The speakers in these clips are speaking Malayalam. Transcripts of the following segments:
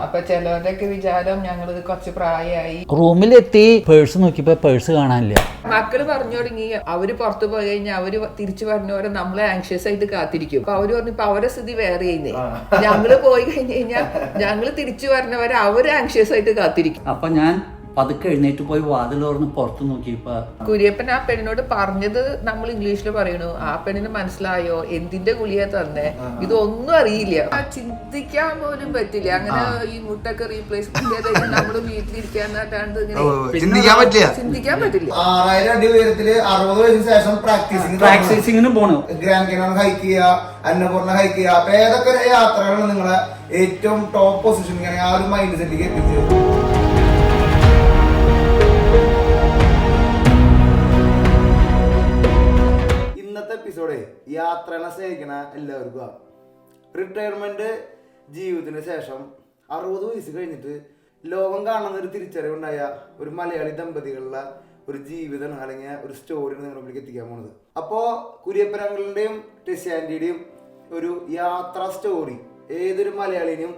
അപ്പൊ ചിലവരുടെയൊക്കെ വിചാരം ഞങ്ങളിത് കുറച്ച് പ്രായമായി. റൂമിലെത്തി പേഴ്സ് നോക്കിയപ്പോ പേഴ്സ് കാണാനില്ല. മക്കള് പറഞ്ഞു തുടങ്ങി അവര് പുറത്തു പോയി കഴിഞ്ഞാൽ അവര് തിരിച്ചു പറഞ്ഞവരെ നമ്മളെ ആങ്ഷ്യസ് ആയിട്ട് കാത്തിരിക്കും. അപ്പൊ അവര് പറഞ്ഞു ഇപ്പൊ അവരെ സ്ഥിതി വേറെ ചെയ്യുന്നേ. ഞങ്ങള് പോയി കഴിഞ്ഞു കഴിഞ്ഞാൽ ഞങ്ങള് തിരിച്ചു പറഞ്ഞവരെ അവര് ആങ്ഷ്യസ് ആയിട്ട് കാത്തിരിക്കും. അപ്പൊ ഞാൻ പതുക്കെ എഴുന്നേറ്റ് പോയി വാതിൽ തുറന്ന് പുറത്ത് നോക്കിയപ്പോ കുര്യപ്പൻ ആ പെണ്ണിനോട് പറഞ്ഞത് നമ്മൾ ഇംഗ്ലീഷിൽ പറയണു. ആ പെണ്ണിന് മനസ്സിലായോ എന്തിന്റെ ഗുളിക തന്നെ, ഇതൊന്നും അറിയില്ല. ചിന്തിക്കാൻ പോലും പറ്റില്ല. അങ്ങനെ ഈ മുട്ടൊക്കെ റീപ്ലേസ്മെന്റ് ചെയ്ത് നമ്മള് വീട്ടിലിരിക്കാനായിട്ടാണ്ട് ചിന്തിക്കാൻ പറ്റില്ല. 6000 അടി ഉയരത്തില് 60 വയസ്സിന് ശേഷം പ്രാക്ടീസിങ്ങിന് പോണു. ഗ്രാൻഡ് കനാൻ ഹൈക്ക് ചെയ്യുക, അന്നപൂർണ്ണ ഹൈക്ക് ചെയ്യുക. അപ്പൊ ഏതൊക്കെ യാത്രകളാണ് നിങ്ങളെ ഏറ്റവും ടോപ്പ് പൊസിഷൻ ആ ഒരു മൈൻഡ് സെറ്റിലേക്ക് എത്തിച്ചത്? ഇന്നത്തെ എപ്പിസോഡ് യാത്രകളെ സ്നേഹിക്കണ എല്ലാവർക്കും റിട്ടയർമെന്റ് ജീവിതത്തിന് ശേഷം 60 വയസ്സ് കഴിഞ്ഞിട്ട് ലോകം കാണുന്ന ഒരു തിരിച്ചറിവുണ്ടായ ഒരു മലയാളി ദമ്പതികളുടെ ഒരു ജീവിതം അല്ലെങ്കിൽ ഒരു സ്റ്റോറിയാണ് നിങ്ങളിലേക്ക് എത്തിക്കാൻ പോണത്. അപ്പോൾ കുര്യപ്പനങ്ങളുടെയും ടെസ്യാൻറ്റിയുടെയും ഒരു യാത്രാ സ്റ്റോറി ഏതൊരു മലയാളിനും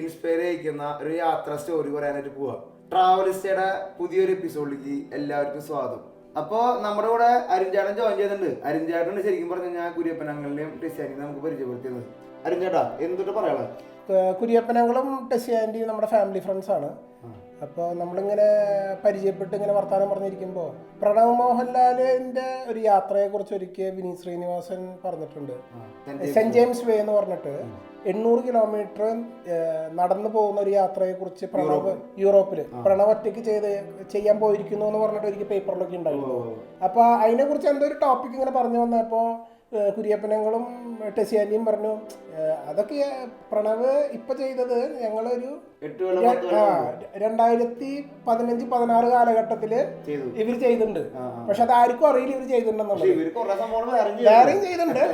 ഇൻസ്പയർ ചെയ്യിക്കുന്ന ഒരു യാത്രാ സ്റ്റോറി പറയാനായിട്ട് പോവാം. ട്രാവലിസ്റ്റയുടെ പുതിയൊരു എപ്പിസോഡിലേക്ക് എല്ലാവർക്കും സ്വാഗതം. അപ്പോൾ നമ്മുടെ കൂടെ അരുൺചേട്ടൻ ജോയിൻ ചെയ്തിട്ടുണ്ട്. അരുൺചേട്ടൻ ശരിക്കും പറഞ്ഞു കഴിഞ്ഞാൽ കുര്യപ്പനങ്ങളുടെയും ടെസ്യാൻറ്റിയും നമുക്ക് പരിചയപ്പെടുത്തിയത്. അരുൺചേട്ടാ എന്തൊട്ട് പറയാനുള്ളത്? കുര്യപ്പനങ്ങളും ടെസ്യാൻറ്റിയും നമ്മുടെ ഫാമിലി ഫ്രണ്ട്സ് ആണ്. അപ്പോൾ നമ്മളിങ്ങനെ പരിചയപ്പെട്ട് ഇങ്ങനെ വർത്തമാനം പറഞ്ഞിരിക്കുമ്പോൾ പ്രണവ് മോഹൻലാലിൻ്റെ ഒരു യാത്രയെക്കുറിച്ച് ഒരിക്കൽ വിനീത് ശ്രീനിവാസൻ പറഞ്ഞിട്ടുണ്ട്. സെൻറ്റ് ജെയിംസ് വേ എന്ന് പറഞ്ഞിട്ട് 800 കിലോമീറ്റർ നടന്നു പോകുന്ന ഒരു യാത്രയെക്കുറിച്ച് യൂറോപ്പിൽ പ്രണവ് ഒറ്റയ്ക്ക് ചെയ്യാൻ പോയിരിക്കുന്നു എന്ന് പറഞ്ഞിട്ട് ഒരിക്കൽ പേപ്പറിലൊക്കെ ഉണ്ടായിരുന്നു. അപ്പോൾ അതിനെക്കുറിച്ച് എന്തോ ഒരു ടോപ്പിക് ഇങ്ങനെ പറഞ്ഞു വന്നപ്പോൾ കുര്യപ്പനങ്ങളും ടെസ്യാൻറ്റിയും പറഞ്ഞു അതൊക്കെ പ്രണവ് ഇപ്പൊ ചെയ്തത് ഞങ്ങളൊരു 2015-16 കാലഘട്ടത്തില് ഇവർ ചെയ്തിട്ടുണ്ട്. പക്ഷെ അത് ആർക്കും അറിയില്ല ഇവർ ചെയ്തിട്ടുണ്ടെന്നുള്ളത്. വേറെയും ചെയ്തിട്ടുണ്ട്.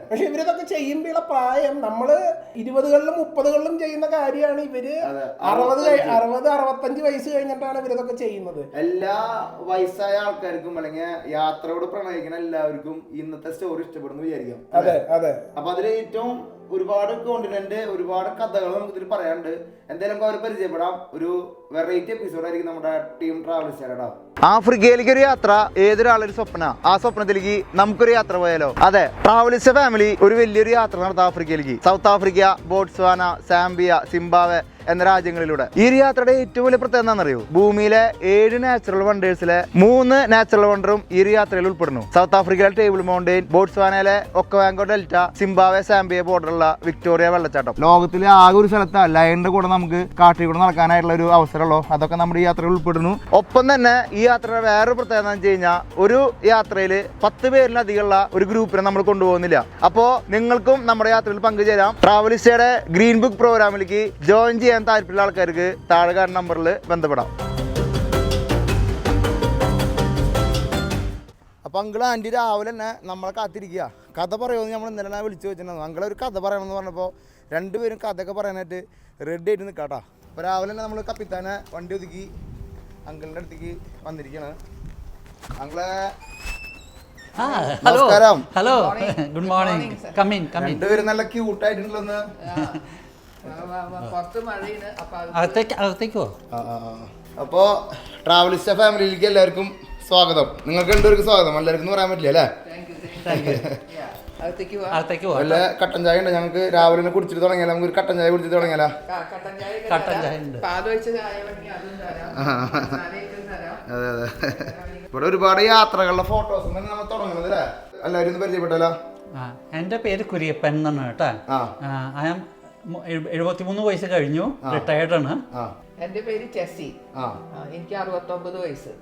പക്ഷെ ഇവരിതൊക്കെ ചെയ്യുമ്പോഴുള്ള പ്രായം നമ്മള് 20കളിലും 30കളിലും ചെയ്യുന്ന കാര്യമാണ്. ഇവര് 60-65 വയസ്സ് കഴിഞ്ഞിട്ടാണ് ഇവരിതൊക്കെ ചെയ്യുന്നത്. എല്ലാ വയസ്സായ ആൾക്കാർക്കും അല്ലെങ്കിൽ യാത്രയോട് പ്രണയിക്കുന്ന എല്ലാവർക്കും ഇന്നത്തെ സ്റ്റോറി ഇഷ്ടപ്പെടുന്നു വിചാരിക്കാം. അതെ അതെ. അപ്പൊ അതിൽ ഏറ്റവും ഒരുപാട് കോണ്ടിനെന്റ് ഒരുപാട് കഥകൾ നമുക്ക് ഇതിൽ പറയാനുണ്ട്. എന്തായാലും അവർ പരിചയപ്പെടാം. ഒരു വെറൈറ്റി എപ്പിസോഡ് ആയിരിക്കും നമ്മുടെ ടീം ട്രാവൽസ്. ആഫ്രിക്കയിലേക്ക് ഒരു യാത്ര ഏതൊരാളൊരു സ്വപ്ന. ആ സ്വപ്നത്തിലേക്ക് നമുക്കൊരു യാത്ര പോയാലോ? അതെ, ട്രാവൽസ് ഫാമിലി ഒരു വലിയൊരു യാത്ര നടത്താം ആഫ്രിക്കയിലേക്ക്. South Africa, Botswana, Zambia, Zimbabwe എന്ന രാജ്യങ്ങളിലൂടെ. ഈ ഒരു യാത്രയുടെ ഏറ്റവും വലിയ പ്രത്യേകത എന്താണെന്നറിയോ? ഭൂമിയിലെ 7 നാച്ചുറൽ വണ്ടേഴ്സിലെ 3 നാച്ചുറൽ വണ്ടറും ഈ ഒരു യാത്രയിൽ ഉൾപ്പെടുന്നു. സൗത്ത് ആഫ്രിക്കയിലെ ടേബിൾ മൗണ്ടെയിൻ, ബോട്സ്വാനയിലെ ഒക്കവാങ്കോ ഡെൽറ്റ, സിംബാബ്വെ സാംബിയ ബോർഡറുള്ള വിക്ടോറിയ വെള്ളച്ചാട്ടം. ലോകത്തിലെ ആകെ ഒരു സ്ഥലത്ത് ലയണിന്റെ കൂടെ നമുക്ക് കാട്ടിൽ കൂടെ നടക്കാനായിട്ടുള്ള ഒരു അവസരമുള്ളൂ. അതൊക്കെ നമ്മുടെ ഈ യാത്രയിൽ ഉൾപ്പെടുന്നു. ഒപ്പം തന്നെ ഈ യാത്രയുടെ വേറൊരു പ്രത്യേകത എന്ന് വെച്ച് കഴിഞ്ഞാൽ ഒരു യാത്രയിൽ 10 പേരിലധികമുള്ള ഒരു ഗ്രൂപ്പിനെ നമ്മൾ കൊണ്ടുപോകുന്നില്ല. അപ്പോൾ നിങ്ങൾക്കും നമ്മുടെ യാത്രയിൽ പങ്കുചേരാം. ട്രാവലിസ്റ്റയുടെ ഗ്രീൻ ബുക്ക് പ്രോഗ്രാമിലേക്ക് ജോയിൻ ചെയ്യാൻ താല്പര്യമുള്ള ആൾക്കാർക്ക് താഴെ കാണുന്ന നമ്പറിൽ ബന്ധപ്പെടാം. അപ്പോൾ അങ്കിൾ ആൻറ്റി രാവിലെ തന്നെ നമ്മളെ കാത്തിരിക്കുക. കഥ പറയുമെന്ന് നമ്മൾ ഇന്നലെ വിളിച്ചു വെച്ചിട്ടുണ്ടായിരുന്നു. അങ്കിൾ ഒരു കഥ പറയണമെന്ന് പറഞ്ഞപ്പോൾ രണ്ടുപേരും കഥയൊക്കെ പറയാനായിട്ട് റെഡി ആയിട്ട് നിൽക്കാട്ടോ. അപ്പോൾ രാവിലെ തന്നെ നമ്മൾ കപ്പിത്താനെ വണ്ടി ഒതുക്കി അങ്കിളിൻ്റെ അടുത്തേക്ക് വന്നിരിക്കുകയാണ്. അങ്കിളെ നമസ്കാരം. Hello, good morning. രണ്ടുപേരും നല്ല ക്യൂട്ടായിട്ടുണ്ടെന്ന്. അപ്പോ ട്രാവലിസ്റ്റ് ഫാമിലിയിലേക്ക് എല്ലാവർക്കും സ്വാഗതം. നിങ്ങൾക്ക് രണ്ടുപേർക്ക് സ്വാഗതം. എല്ലാവർക്കും പറയാൻ പറ്റില്ല അല്ലേ? വല്ല കട്ടൻ ചായ ഉണ്ട് ഞങ്ങൾക്ക്. രാവിലെ കുടിച്ചിട്ട് തുടങ്ങിയാലോ? നമുക്ക് ഒരു കട്ടൻ ചായ കുടിച്ചിട്ട് തുടങ്ങിയാലോ? അതെ അതെ. ഇവിടെ ഒരുപാട് യാത്രകളുടെ ഫോട്ടോസ് നമ്മൾ തുടങ്ങുന്നത് അല്ലേ? എല്ലാവരും ഒന്ന് പരിചയപ്പെട്ടല്ലോ. എൻ്റെ പേര് കുര്യപ്പൻ എന്നാണ് കേട്ടോ. ഞാൻ 73 വയസ്സ് കഴിഞ്ഞു, റിട്ടയർഡ് ആണ്. എന്റെ പേര് ചെസ്സി, എനിക്ക് 69 വയസ്സ്.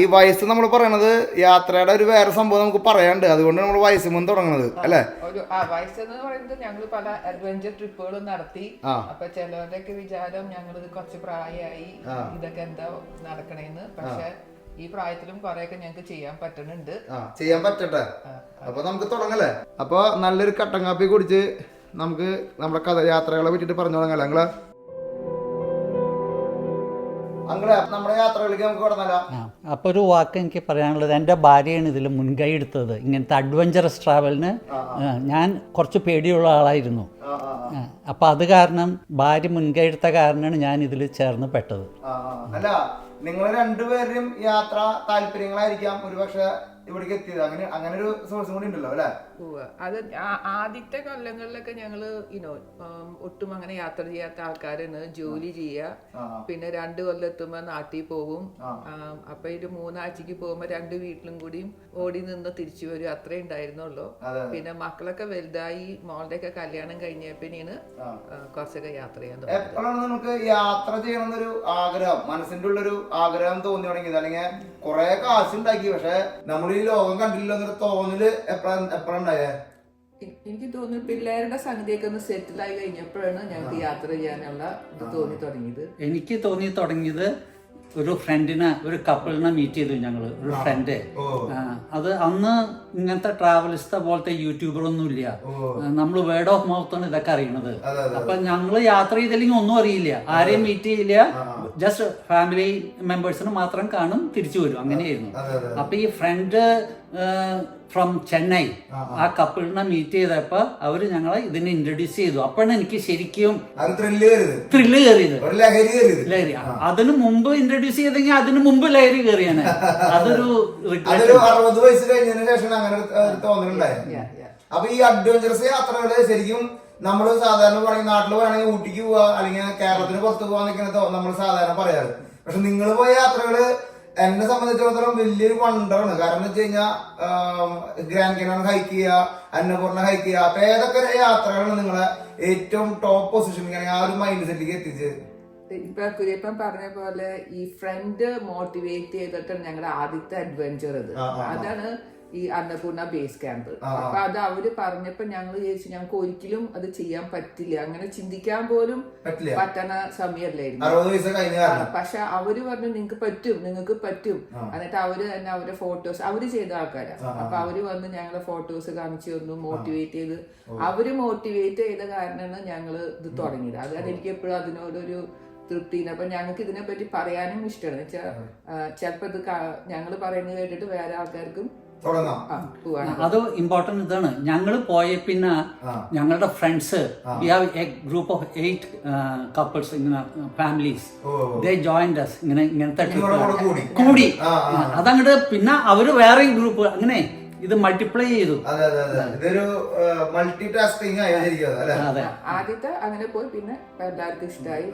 ഈ വയസ്സ് നമ്മൾ പറയണത് യാത്രയുടെ ഒരു വേറെ സംഭവം നമുക്ക് പറയാണ്ട്, അതുകൊണ്ട് നമ്മൾ വയസ്സ് മുൻ തുടങ്ങുന്നത് അല്ലേ? വയസ്സെന്ന് പറയുന്നത് ഞങ്ങൾ പല അഡ്വഞ്ചർ ട്രിപ്പുകളും നടത്തി. അപ്പൊ ചിലവരുടെയൊക്കെ വിചാരം ഞങ്ങളിത് കുറച്ച് പ്രായമായി, ഇതൊക്കെ എന്താ നടക്കണേന്ന്. പക്ഷെ ഈ പ്രായത്തിലും കുറെയൊക്കെ ഞങ്ങൾക്ക് ചെയ്യാൻ പറ്റുന്നുണ്ട്. ചെയ്യാൻ പറ്റട്ടെ. അപ്പൊ നമുക്ക് തുടങ്ങല്ലേ? അപ്പൊ നല്ലൊരു കട്ടൻ കാപ്പി കുടിച്ച് നമുക്ക് നമ്മുടെ യാത്രകളെ പറ്റിട്ട് പറഞ്ഞു തുടങ്ങാം. ഞങ്ങള് അങ്ങളെ നമ്മുടെ യാത്രകളിലേക്ക് നമുക്ക് കടന്നാലോ? അപ്പോൾ ഒരു വാക്ക് എനിക്ക് പറയാനുള്ളത്, എൻ്റെ ഭാര്യയാണ് ഇതിൽ മുൻകൈ എടുത്തത് ഇങ്ങനത്തെ അഡ്വഞ്ചറസ് ട്രാവലിന്. ഞാൻ കുറച്ച് പേടിയുള്ള ആളായിരുന്നു. അപ്പം അത് കാരണം ഭാര്യ മുൻകൈ എടുത്ത കാരണമാണ് ഞാൻ ഇതിൽ ചേർന്ന് പെട്ടത്. അല്ല, നിങ്ങൾ രണ്ടുപേരും യാത്ര താല്പര്യങ്ങളായിരിക്കാം ഒരുപക്ഷെ ഇവിടേക്ക് എത്തിയത്. അങ്ങനെ ഒരു സോഴ്സും കൂടി ഉണ്ടല്ലോ അല്ലെ? അത് ആദ്യത്തെ കൊല്ലങ്ങളിലൊക്കെ ഞങ്ങള് ഒട്ടും അങ്ങനെ യാത്ര ചെയ്യാത്ത ആൾക്കാരാണ്. ജോലി ചെയ്യുക, പിന്നെ 2 കൊല്ലം എത്തുമ്പോ നാട്ടിൽ പോകും. അപ്പൊ ഒരു 3 ആഴ്ചക്ക് പോകുമ്പോ 2 വീട്ടിലും കൂടിയും ഓടി നിന്ന് തിരിച്ചു വരും, അത്രേ ഉണ്ടായിരുന്നുള്ളൂ. പിന്നെ മക്കളൊക്കെ വലുതായി, മോളുടെ ഒക്കെ കല്യാണം കഴിഞ്ഞപ്പിന്നെയാണ് കുറച്ചൊക്കെ യാത്ര ചെയ്യാൻ തുടങ്ങി. എപ്പോഴാണ് നമുക്ക് യാത്ര ചെയ്യണമെന്നൊരു ആഗ്രഹം, മനസ്സിന്റെ ഉള്ളൊരു ആഗ്രഹം തോന്നി തുടങ്ങിയത്? അല്ലെങ്കിൽ കുറെ കാശുണ്ടാക്കി പക്ഷെ നമ്മൾ ഈ ലോകം കണ്ടില്ലോ എന്നൊരു തോന്നല് എപ്പോഴുണ്ടായേ? എനിക്ക് തോന്നുന്നു പിള്ളേരുടെ സംഗതിയൊക്കെ ഒന്ന് സെറ്റിലായി കഴിഞ്ഞപ്പോഴാണ് ഞങ്ങൾക്ക് യാത്ര ചെയ്യാനുള്ള ഇത് തോന്നി തുടങ്ങിയത്. എനിക്ക് തോന്നി തുടങ്ങിയത് ഒരു ഫ്രണ്ടിനെ, ഒരു കപ്പിളിനെ മീറ്റ് ചെയ്തു ഞങ്ങൾ, ഒരു ഫ്രണ്ട്. അത് അന്ന് ഇങ്ങനത്തെ ട്രാവലിസ്റ്റ പോലത്തെ യൂട്യൂബറൊന്നും ഇല്ല. നമ്മൾ വേർഡ് ഓഫ് മൗത്താണ് ഇതൊക്കെ അറിയണത്. അപ്പൊ ഞങ്ങൾ യാത്ര ചെയ്തില്ലെങ്കിൽ ഒന്നും അറിയില്ല, ആരെയും മീറ്റ് ചെയ്യില്ല, ജസ്റ്റ് ഫാമിലി മെമ്പേഴ്സിന് മാത്രം കാണും, തിരിച്ചു വരും, അങ്ങനെയായിരുന്നു. അപ്പൊ ഈ ഫ്രണ്ട് ഫ്രം ചെന്നൈ ആ കപ്പിളിനെ മീറ്റ് ചെയ്തപ്പോ അവര് ഞങ്ങളെ ഇതിനെ ഇൻട്രൊഡ്യൂസ് ചെയ്തു. അപ്പോഴാണ് എനിക്ക് ശരിക്കും ത്രില്ല് കയറിയത്, ലഹരി. അതിനു മുമ്പ് ഇൻട്രൊഡ്യൂസ് ചെയ്തെങ്കിൽ അതിനു മുമ്പ് ലഹരി കയറിയാണ്. അതൊരു 60 വയസ്സ് കഴിഞ്ഞതിന് ശേഷം അങ്ങനെ തോന്നലുണ്ടായി. അപ്പൊ ഈ അഡ്വഞ്ചറസ് യാത്രകള് ശരിക്കും നമ്മൾ സാധാരണ പറയുന്ന നാട്ടിൽ വേണമെങ്കിൽ ഊട്ടിക്ക് പോവാ അല്ലെങ്കിൽ കേരളത്തിന് പുറത്ത് പോവാന്നൊക്കെയാണ് നമ്മൾ സാധാരണ പറയാറ്. പക്ഷെ നിങ്ങൾ പോയ യാത്രകള് എന്നെ സംബന്ധിച്ചിടത്തോളം വലിയൊരു വണ്ടറാണ്. കാരണം എന്ന് വെച്ച് കഴിഞ്ഞാൽ ഗ്രാൻഡ് കനാൻ ഹൈക്ക് ചെയ്യുക, അന്നപൂർണ ഹൈക്ക് ചെയ്യുക. അപ്പൊ ഏതൊക്കെ യാത്രകളാണ് നിങ്ങളെ ഏറ്റവും ടോപ്പ് പൊസിഷനിൽ ആ ഒരു മൈൻഡ് സെറ്റിലേക്ക് എത്തിച്ചത്? ഇപ്പൊ കുര്യപ്പൻ പറഞ്ഞ പോലെ ഈ ഫ്രണ്ട് മോട്ടിവേറ്റ് ചെയ്തിട്ടാണ് ഞങ്ങളുടെ ആദ്യത്തെ അഡ്വഞ്ചർ. അതാണ് ഈ അന്നപൂർണ ബേസ് ക്യാമ്പ്. അപ്പൊ അത് അവര് പറഞ്ഞപ്പോ ഞങ്ങൾ വിചാരിച്ചു ഞങ്ങൾക്ക് ഒരിക്കലും അത് ചെയ്യാൻ പറ്റില്ല, അങ്ങനെ ചിന്തിക്കാൻ പോലും പറ്റുന്ന സമയമല്ലായിരുന്നു. പക്ഷെ അവര് പറഞ്ഞു നിങ്ങൾക്ക് പറ്റും. എന്നിട്ട് അവര് തന്നെ അവരുടെ ഫോട്ടോസ് അവര് ചെയ്ത ആൾക്കാരാണ്. അപ്പൊ അവര് വന്ന് ഞങ്ങളെ ഫോട്ടോസ് കാണിച്ചു തന്നു, മോട്ടിവേറ്റ് ചെയ്ത്. അവര് മോട്ടിവേറ്റ് ചെയ്ത കാരണമാണ് ഞങ്ങള് ഇത് തുടങ്ങിയത്. അതാണ് എനിക്ക് എപ്പോഴും അതിനോടൊരു തൃപ്തിന്. അപ്പൊ ഞങ്ങൾക്ക് ഇതിനെ പറ്റി പറയാനും ഇഷ്ടമാണ്. ചിലപ്പോ ഇത് ഞങ്ങൾ പറയുന്നത് കേട്ടിട്ട് വേറെ ആൾക്കാർക്കും അത് ഇമ്പോർട്ടന്റ് ഇതാണ്. ഞങ്ങൾ പോയ പിന്നെ ഞങ്ങളുടെ friends, we have A group of 8 couples, ഇങ്ങനെ ഫാമിലീസ്, ദേ ജോയിൻഡ് അസ്. ഇങ്ങനത്തെ കൂടി അതങ്ങോട്ട് പിന്നെ അവര് വേറെ ഗ്രൂപ്പ്, അങ്ങനെ ഇത് മൾട്ടിപ്ലൈ ചെയ്തു. ഇതൊരു മൾട്ടി ടാസ്കിങ് ആയിരിക്കും. ആദ്യത്തെ അങ്ങനെ പോയി, പിന്നെ എല്ലാവർക്കും ഇഷ്ടമായി,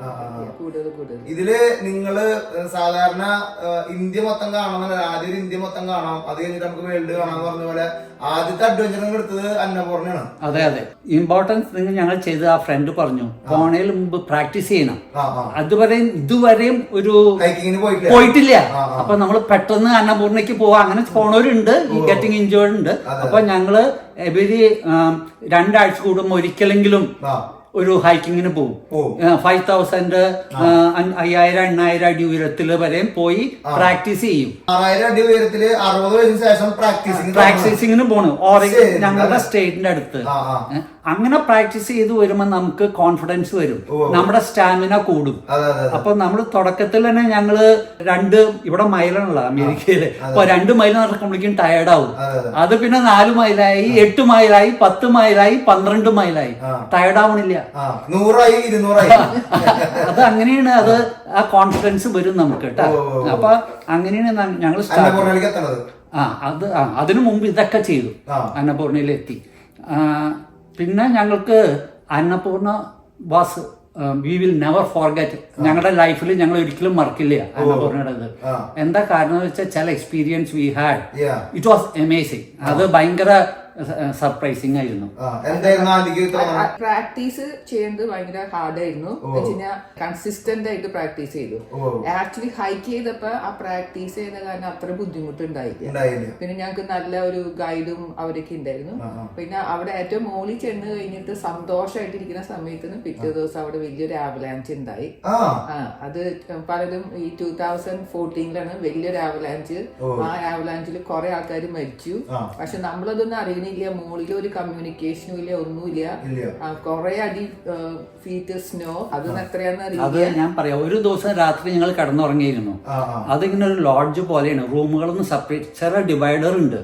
കൂടുതൽ. ഇതില് നിങ്ങള് സാധാരണ ഇന്ത്യ മൊത്തം കാണണം, ആദ്യം ഒരു ഇന്ത്യ മൊത്തം കാണാം, അത് കഴിഞ്ഞിട്ട് നമുക്ക് വേൾഡ് കാണാന്ന് പറഞ്ഞ പോലെ ആദ്യത്തെ അഡ്വഞ്ചർ എടുത്തത് അന്നപൂർണയാണ്. അതെ ഇമ്പോർട്ടൻസ് നിങ്ങൾ ഞങ്ങൾ ചെയ്ത് ആ ഫ്രണ്ട് പറഞ്ഞു പോണേൽ മുമ്പ് പ്രാക്ടീസ് ചെയ്യണം. ഇതുവരെയും ഒരു പോയിട്ടില്ല. അപ്പൊ നമ്മൾ പെട്ടെന്ന് അന്നപൂർണയ്ക്ക് പോവാ, അങ്ങനെ പോണവരുണ്ട്, ഈ ഗെറ്റിംഗ് ഇൻജോർഡ് ഉണ്ട്. അപ്പൊ ഞങ്ങള് എവരി 2 ആഴ്ച കൂടുമ്പോൾ ഒരിക്കലെങ്കിലും ഒരു ഹൈക്കിങ്ങിന് പോകും. 5000 5000-8000 അടി ഉയരത്തില് വരെയും പോയി പ്രാക്ടീസ് ചെയ്യും. 6000 അടി ഉയരത്തില് 60 വയസ്സിന് ശേഷം പ്രാക്ടീസിങ്ങിന് പോണു ഞങ്ങളുടെ സ്റ്റേറ്റിന്റെ അടുത്ത്. അങ്ങനെ പ്രാക്ടീസ് ചെയ്ത് വരുമ്പോൾ നമുക്ക് കോൺഫിഡൻസ് വരും, നമ്മുടെ സ്റ്റാമിന കൂടും. അപ്പൊ നമ്മൾ തുടക്കത്തിൽ തന്നെ ഞങ്ങള് 2 ഇവിടെ മൈലാണല്ലോ അമേരിക്കയില്, അപ്പൊ 2 മൈൽ നടക്കുമ്പോഴേക്കും ടയർഡ് ആവും. അത് പിന്നെ 4 മൈലായി, 8 മൈലായി, 10 മൈലായി, 12 മൈലായി, ടയർഡ് ആവണില്ല. 100 200 അത് അങ്ങനെയാണ്. അത് ആ കോൺഫിഡൻസ് വരും നമുക്ക് കേട്ടോ. അപ്പൊ അങ്ങനെയാണ് ഞങ്ങൾ അതിനു മുമ്പ് ഇതൊക്കെ ചെയ്തു, അന്നപൂർണയിലെത്തി. പിന്നെ ഞങ്ങൾക്ക് Annapurna was we will never forget. ഞങ്ങളുടെ ലൈഫിൽ ഞങ്ങൾ ഒരിക്കലും മറക്കില്ല അന്നപൂർണയുടേത്. എന്താ കാരണം എന്ന് വെച്ചാൽ ചില experience we had, it was amazing. അത് ഭയങ്കര സർപ്രൈസിങ് ആയിരുന്നു. പ്രാക്ടീസ് ചെയ്യുന്നത് ഭയങ്കര ഹാർഡായിരുന്നു. കൺസിസ്റ്റന്റ് ആയിട്ട് പ്രാക്ടീസ് ചെയ്തു. ആക്ച്വലി ഹൈക്ക് ചെയ്തപ്പോ ആ പ്രാക്ടീസ് ചെയ്യുന്ന കാരണം അത്ര ബുദ്ധിമുട്ടുണ്ടായില്ല. പിന്നെ ഞങ്ങൾക്ക് നല്ല ഒരു ഗൈഡും അവരൊക്കെ ഉണ്ടായിരുന്നു. പിന്നെ അവിടെ ഏറ്റവും മുകളിൽ ചെന്ന് കഴിഞ്ഞിട്ട് സന്തോഷമായിട്ടിരിക്കുന്ന സമയത്തിന് പിറ്റേ ദിവസം അവിടെ വലിയൊരു ആവലാഞ്ച് ഉണ്ടായി. അത് പലരും ഈ 2014 വലിയൊരു ആവലാഞ്ച്. ആ ആവലാഞ്ചിൽ കുറെ ആൾക്കാർ മരിച്ചു. പക്ഷെ നമ്മളതൊന്നും അറിയുന്നില്ല. കാണണില്ല, മുകളിൽ ഒരു കമ്മ്യൂണിക്കേഷനും ഇല്ല, ഒന്നുമില്ല. കൊറേ അടി ഫീറ്റ് സ്നോ, അതൊന്നും എത്രയാന്ന് അത് അറിയില്ല. ഞാൻ പറയാം, ഒരു ദിവസം രാത്രി ഞങ്ങൾ കിടന്നുറങ്ങിയിരുന്നു. അതിങ്ങനെ ഒരു ലോഡ്ജ് പോലെയാണ്, റൂമുകളൊന്നും സെപ്പറേറ്റ്, ചെറിയ ഡിവൈഡർ ഉണ്ട്.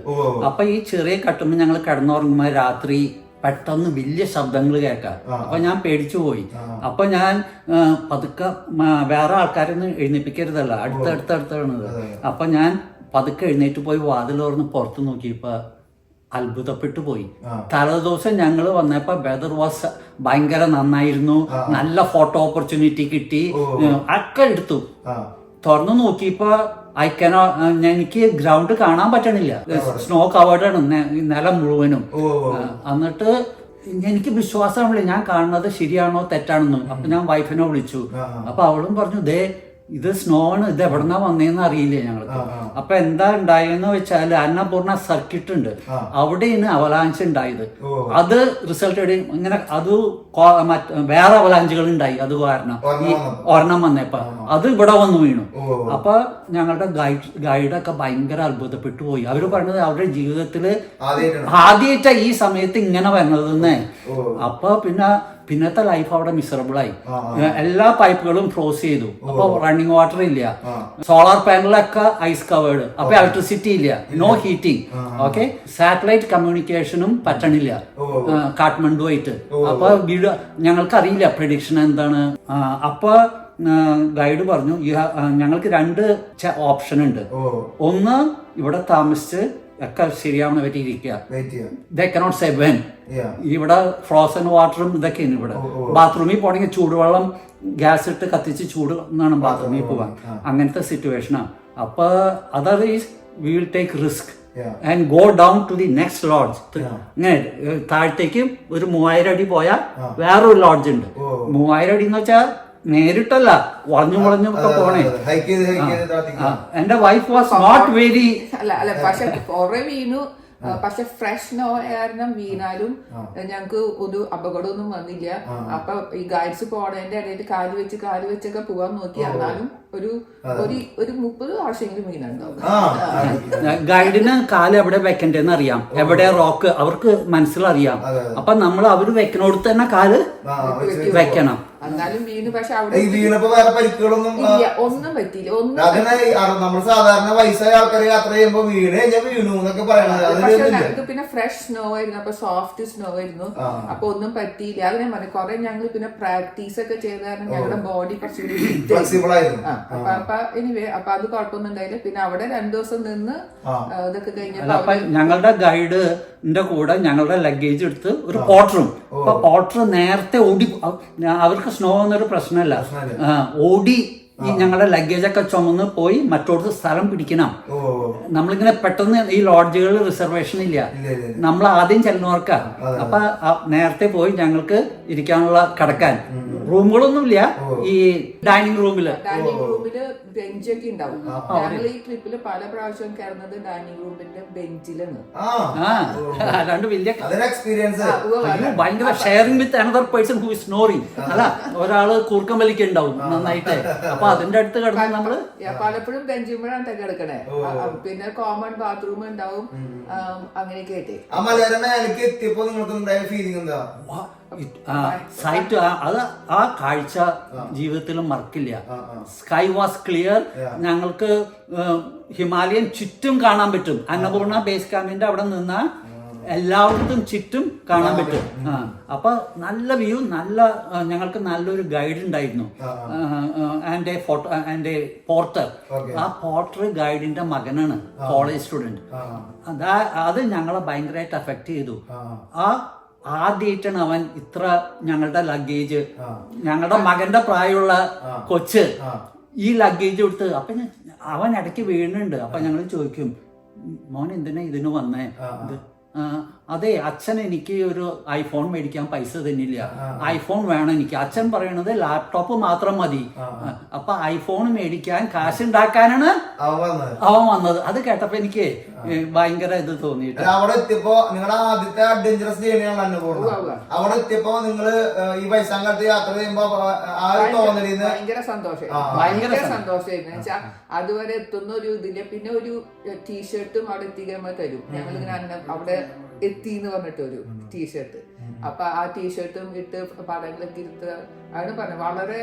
അപ്പൊ ഈ ചെറിയ കട്ടുമ്പോൾ ഞങ്ങൾ കിടന്നുറങ്ങുമ്പോ രാത്രി പെട്ടെന്ന് വലിയ ശബ്ദങ്ങൾ കേൾക്കാം. അപ്പൊ ഞാൻ പേടിച്ചു പോയി. അപ്പൊ ഞാൻ പതുക്കെ, വേറെ ആൾക്കാരൊന്നും എഴുന്നേപ്പിക്കരുതല്ല, അടുത്തടുത്താണ്. അപ്പൊ ഞാൻ പതുക്കെ എഴുന്നേറ്റ് പോയി വാതിൽ തുറന്ന് പുറത്ത് നോക്കിയപ്പോ അത്ഭുതപ്പെട്ടു പോയി. തലേദിവസം ഞങ്ങൾ വന്നപ്പോ വെദർ വാസ് ഭയങ്കര നന്നായിരുന്നു, നല്ല ഫോട്ടോ ഓപ്പർച്യൂണിറ്റി കിട്ടി, ഒക്കെ എടുത്തു. തുറന്നു നോക്കിയപ്പോ എനിക്ക് ഗ്രൗണ്ട് കാണാൻ പറ്റണില്ല, സ്നോ കവേർഡ് ആണ് നിലം മുഴുവനും. എന്നിട്ട് എനിക്ക് വിശ്വാസമാണില്ല ഞാൻ കാണുന്നത് ശരിയാണോ തെറ്റാണെന്നും. അപ്പൊ ഞാൻ വൈഫിനെ വിളിച്ചു. അപ്പൊ അവളും പറഞ്ഞു, ദേ ഇത് സ്നോ ആണ്, ഇത് എവിടെന്നാ വന്നേന്ന് അറിയില്ല ഞങ്ങൾക്ക്. അപ്പൊ എന്താ ഉണ്ടായെന്ന് വെച്ചാല് അന്നപൂർണ സർക്കിട്ട് ഉണ്ട്, അവിടെയാണ് അവലാഞ്ച് ഉണ്ടായത്. അത് റിസൾട്ട് ഇങ്ങനെ അത് വേറെ അവലാഞ്ചുകൾ ഉണ്ടായി. അത് കാരണം ഈ ഒരെണ്ണം വന്നപ്പോ അത് ഇവിടെ വന്നു വീണു. അപ്പൊ ഞങ്ങളുടെ ഗൈഡൊക്കെ ഭയങ്കര അത്ഭുതപ്പെട്ടു പോയി. അവര് പറഞ്ഞത് അവരുടെ ജീവിതത്തില് ആദ്യമായിട്ടാ ഈ സമയത്ത് ഇങ്ങനെ വരുന്നതെന്നേ. അപ്പൊ പിന്നത്തെ ലൈഫ് അവിടെ മിസറബിളായി. എല്ലാ പൈപ്പുകളും ഫ്രോസ് ചെയ്തു. അപ്പൊ റണ്ണിങ് വാട്ടർ ഇല്ല, സോളാർ പാനലൊക്കെ ഐസ് കവേർഡ്, അപ്പൊ ഇലക്ട്രിസിറ്റി ഇല്ല, നോ ഹീറ്റിംഗ്. ഓക്കെ, സാറ്റലൈറ്റ് കമ്മ്യൂണിക്കേഷനും പറ്റണില്ല കാഠ്മണ്ഡു ആയിട്ട്. അപ്പൊ വീട് ഞങ്ങൾക്ക് അറിയില്ല പ്രഡിക്ഷൻ എന്താണ്. അപ്പൊ ഗൈഡ് പറഞ്ഞു, ഞങ്ങൾക്ക് 2 ഓപ്ഷൻ ഉണ്ട്. ഒന്ന് ഇവിടെ താമസിച്ച് ഒക്കെ ശരിയാവുന്ന പറ്റി ഇരിക്കുക, ദേ കനോട്ട് സേ വെൻ. ഇവിടെ ഫ്രോസൺ വാട്ടറും ഇതൊക്കെയാണ്. ഇവിടെ ബാത്റൂമിൽ പോണെങ്കിൽ ചൂടുവെള്ളം ഗ്യാസ് ഇട്ട് കത്തിച്ച് ചൂട് എന്നാണ് ബാത്റൂമിൽ പോവാൻ, അങ്ങനത്തെ സിറ്റുവേഷനാണ്. അപ്പൊ other is we will take risk and go down to the next lodge. ഇങ്ങനെ താഴത്തേക്ക് ഒരു 3000 അടി പോയാൽ വേറൊരു ലോഡ്ജ് ഉണ്ട്. 3000 അടി എന്ന് വെച്ചാൽ നേരിട്ടല്ല, വളഞ്ഞു ഒക്കെ പോണേ. എന്റെ വൈഫ് വാസ് നോട്ട് വെരി അല്ല പക്ഷെ കുറെ വീണു. പക്ഷെ ഫ്രഷ് സ്നോ കാരണം വീണാലും ഞങ്ങക്ക് ഒരു അപകടമൊന്നും വന്നില്ല. അപ്പൊ ഈ ഗൈഡ്സ് പോണതിന്റെ ഇടയിൽ കാല് വെച്ചൊക്കെ പോവാൻ നോക്കി. എന്നാലും ഒരു 30 പ്രാവശ്യമെങ്കിലും വീണുണ്ടാവും. ഗൈഡിന് കാല് എവിടെ വെക്കണ്ടേന്ന് അറിയാം, എവിടെ റോക്ക് അവർക്ക് മനസ്സിലറിയാം. അപ്പൊ നമ്മൾ അവര് വെക്കണോടത്ത് തന്നെ കാല് വെക്കണം. എന്നാലും വീണ്. പക്ഷെ അവിടെ വീണപ്പോ വേറെ പരിക്കുകളൊന്നും ഒന്നും പറ്റിയില്ല. നമ്മൾ സാധാരണ വയസ്സായ ആൾക്കാർ യാത്ര ചെയ്യുമ്പോ വീണ് വീണു എന്നൊക്കെ പറയണത്. ഞങ്ങൾക്ക് പിന്നെ ഫ്രഷ് സ്നോ ആയിരുന്നു, അപ്പൊ സോഫ്റ്റ് സ്നോ ആയിരുന്നു. അപ്പൊ ഒന്നും പറ്റിയില്ല. അതിനെ പറഞ്ഞു കുറെ ഞങ്ങൾ പിന്നെ പ്രാക്ടീസ് ഒക്കെ ചെയ്ത കാരണം ഞങ്ങളുടെ ബോഡി കുറച്ചുകൂടി ഫ്ലെക്സിബിൾ ആയിരുന്നു. അപ്പൊ എനിവേ അപ്പൊ അത് കുഴപ്പമൊന്നും ഉണ്ടായില്ല. പിന്നെ അവിടെ 2 ദിവസം നിന്ന് ഇതൊക്കെ കഴിഞ്ഞപ്പോ ഞങ്ങളുടെ ഗൈഡിന്റെ കൂടെ ഞങ്ങളുടെ ലഗേജ് എടുത്ത് ഒരു പോർട്ടറും. അപ്പൊ പോർട്ടർ നേരത്തെ ഓടി, അവർക്ക് സ്നോ എന്നൊരു പ്രശ്നമല്ല, ഓടി ഈ ഞങ്ങളുടെ ലഗേജ് ഒക്കെ ചുമന്ന് പോയി മറ്റോടത്ത് സ്ഥലം പിടിക്കണം. നമ്മളിങ്ങനെ പെട്ടെന്ന് ഈ ലോഡ്ജുകളിൽ റിസർവേഷൻ ഇല്ല, നമ്മൾ ആദ്യം ചെല്ലുന്നവർക്കാ. അപ്പൊ നേരത്തെ പോയി ഞങ്ങൾക്ക് ഇരിക്കാനുള്ള കിടക്കാൻ റൂമുകളൊന്നുമില്ല. ഈ ഡൈനിങ് റൂമില് ബെഞ്ചൊക്കെ ഉണ്ടാവും. ഞങ്ങൾ ഈ ട്രിപ്പില് പല പ്രാവശ്യം കയറുന്നത് ഡൈനിങ് റൂമിന്റെ ബെഞ്ചിലാണ്. വലിയ എക്സ്പീരിയൻസ്, ഭയങ്കര sharing with another person who is snoring. അല്ല, ഒരാള് കൂർക്കം വലിക്കുണ്ടാവും നന്നായിട്ട്. അപ്പൊ അതിന്റെ അടുത്ത് കിടന്ന് നമ്മള് പലപ്പോഴും ബെഞ്ചുമ്പോഴാണ് കിടക്കണേ. പിന്നെ കോമൺ ബാത്റൂം ഉണ്ടാവും. അങ്ങനെയൊക്കെ ആയിട്ട് എത്തിയപ്പോ നിങ്ങൾക്ക് ഫീലിംഗ് എന്താ? സൈറ്റ് അത് ആ കാഴ്ച ജീവിതത്തിലും മറക്കില്ല. Sky was clear. ഞങ്ങൾക്ക് ഹിമാലയൻ ചുറ്റും കാണാൻ പറ്റും. അന്നപൂർണ ബേസ് ക്യാമ്പിന്റെ അവിടെ നിന്ന് എല്ലായിടത്തും ചുറ്റും കാണാൻ പറ്റും. അപ്പൊ നല്ല വ്യൂ, ഞങ്ങൾക്ക് നല്ലൊരു ഗൈഡ് ഉണ്ടായിരുന്നു. And Porter. ആ പോർട്ടർ ഗൈഡിന്റെ മകനാണ്, കോളേജ് സ്റ്റുഡന്റ്. അത് ഞങ്ങളെ ഭയങ്കരമായിട്ട് അഫക്ട് ചെയ്തു. ആദ്യമായിട്ടാണ് അവൻ ഇത്ര ഞങ്ങളുടെ ലഗേജ്, ഞങ്ങളുടെ മകന്റെ പ്രായമുള്ള കൊച്ച് ഈ ലഗേജ് കൊടുത്ത്. അപ്പൊ അവൻ ഇടയ്ക്ക് വീണുണ്ട്. അപ്പൊ ഞങ്ങൾ ചോദിക്കും, മോൻ എന്തിനാ ഇതിന് വന്നേ? അതെ, അച്ഛൻ എനിക്ക് ഒരു ഐഫോൺ മേടിക്കാൻ പൈസ തന്നില്ല, ഐഫോൺ വേണം എനിക്ക്. അച്ഛൻ പറയണത് ലാപ്ടോപ്പ് മാത്രം മതി. അപ്പൊ ഐഫോൺ മേടിക്കാൻ കാശ് ഉണ്ടാക്കാനാണ് അവൻ വന്നത്. അത് കേട്ടപ്പോ എനിക്ക് ഭയങ്കര ഇത് തോന്നിയിട്ട്. അവിടെ എത്തിയപ്പോ നിങ്ങളുടെ ആദ്യത്തെ അഡ്വഞ്ചറസ് ജേണിയാണ് അന്നപൂർണ്ണ. അവിടെ എത്തിയപ്പോ നിങ്ങള് ഈ വയസ്സാങ്കാലത്ത് യാത്ര ചെയ്യുമ്പോ ആ ഒരു തോന്നലിന്ന് ഭയങ്കര സന്തോഷമായിരുന്നു. വെച്ചാൽ അതുവരെ എത്തുന്ന ഒരു ഇതില്ല. പിന്നെ ഒരു ടീഷർട്ടും അവിടെ എത്തിക്കുമ്പോ തരും. ഞങ്ങളിങ്ങനെ അവിടെ എത്തി എന്ന് പറഞ്ഞിട്ട് ഒരു ടീഷർട്ട്. അപ്പൊ ആ ടീഷർട്ടും ഇട്ട് പടങ്ങളൊക്കെ ഇരുത്ത് ആണ് പറഞ്ഞത്. വളരെ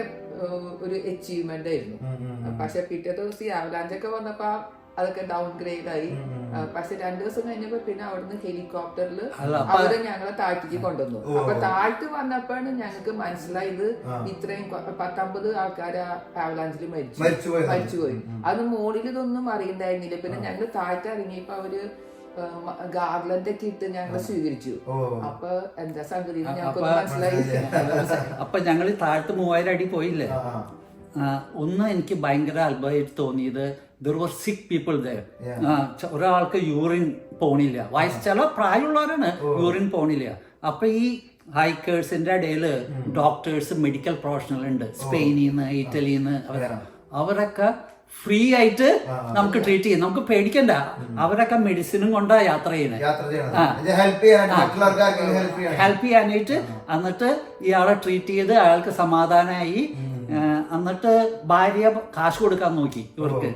ഒരു അച്ചീവ്മെന്റ് ആയിരുന്നു. പക്ഷെ പിറ്റേ ദിവസം ഈ അവലാഞ്ചൊക്കെ വന്നപ്പോ അതൊക്കെ ഡൗൺ ഗ്രേഡ് ആയി. പക്ഷെ 2 ദിവസം കഴിഞ്ഞപ്പോ പിന്നെ അവിടുന്ന് ഹെലികോപ്റ്ററിൽ അവര് ഞങ്ങളെ താഴ്ത്തിക്ക് കൊണ്ടുവന്നു. അപ്പൊ താഴ്ത്തി വന്നപ്പോഴാണ് ഞങ്ങൾക്ക് മനസ്സിലായത് ഇത്രയും 19 ആൾക്കാർ അവലാഞ്ചിൽ മരിച്ചുപോയി. അത് മുകളിൽ ഇതൊന്നും അറിയണ്ടായിരുന്നില്ല. പിന്നെ ഞങ്ങൾ താഴ്ത്തി ഇറങ്ങിയപ്പോ അവര് ഗാർലൻഡ് ഒക്കെ ഇട്ട് ഞങ്ങളെ സ്വീകരിച്ചു. അപ്പൊ എന്താ സംഗതി ഞങ്ങൾക്ക് മനസ്സിലായില്ല. അപ്പൊ ഞങ്ങൾ താഴത്ത് 3000 അടി പോയില്ലേ. ഒന്ന് എനിക്ക് ഭയങ്കര അത്ഭുതമായിട്ട് തോന്നിയത്, there were sick people there. ഒരാൾക്ക് യൂറിൻ പോണില്ല, ചില പ്രായമുള്ളവരാണ് യൂറിൻ പോണില്ല. അപ്പൊ ഈ ഹൈക്കേഴ്സിന്റെ ഇടയിൽ ഡോക്ടേഴ്സ്, മെഡിക്കൽ പ്രൊഫഷണൽ ഉണ്ട്, സ്പെയിനിൽ നിന്ന്, ഇറ്റലിയിൽ നിന്ന്, അവരൊക്കെ ഫ്രീ ആയിട്ട് നമുക്ക് ട്രീറ്റ് ചെയ്യും. നമുക്ക് പേടിക്കണ്ട. അവരൊക്കെ മെഡിസിനും കൊണ്ടാ യാത്ര ചെയ്യുന്നത്, ഹെൽപ്പ് ചെയ്യാനായിട്ട്. എന്നിട്ട് ഇയാളെ ട്രീറ്റ് ചെയ്ത് അയാൾക്ക് സമാധാനമായി. എന്നിട്ട് ഭാര്യ കാശ് കൊടുക്കാൻ നോക്കി ഇവർക്ക്.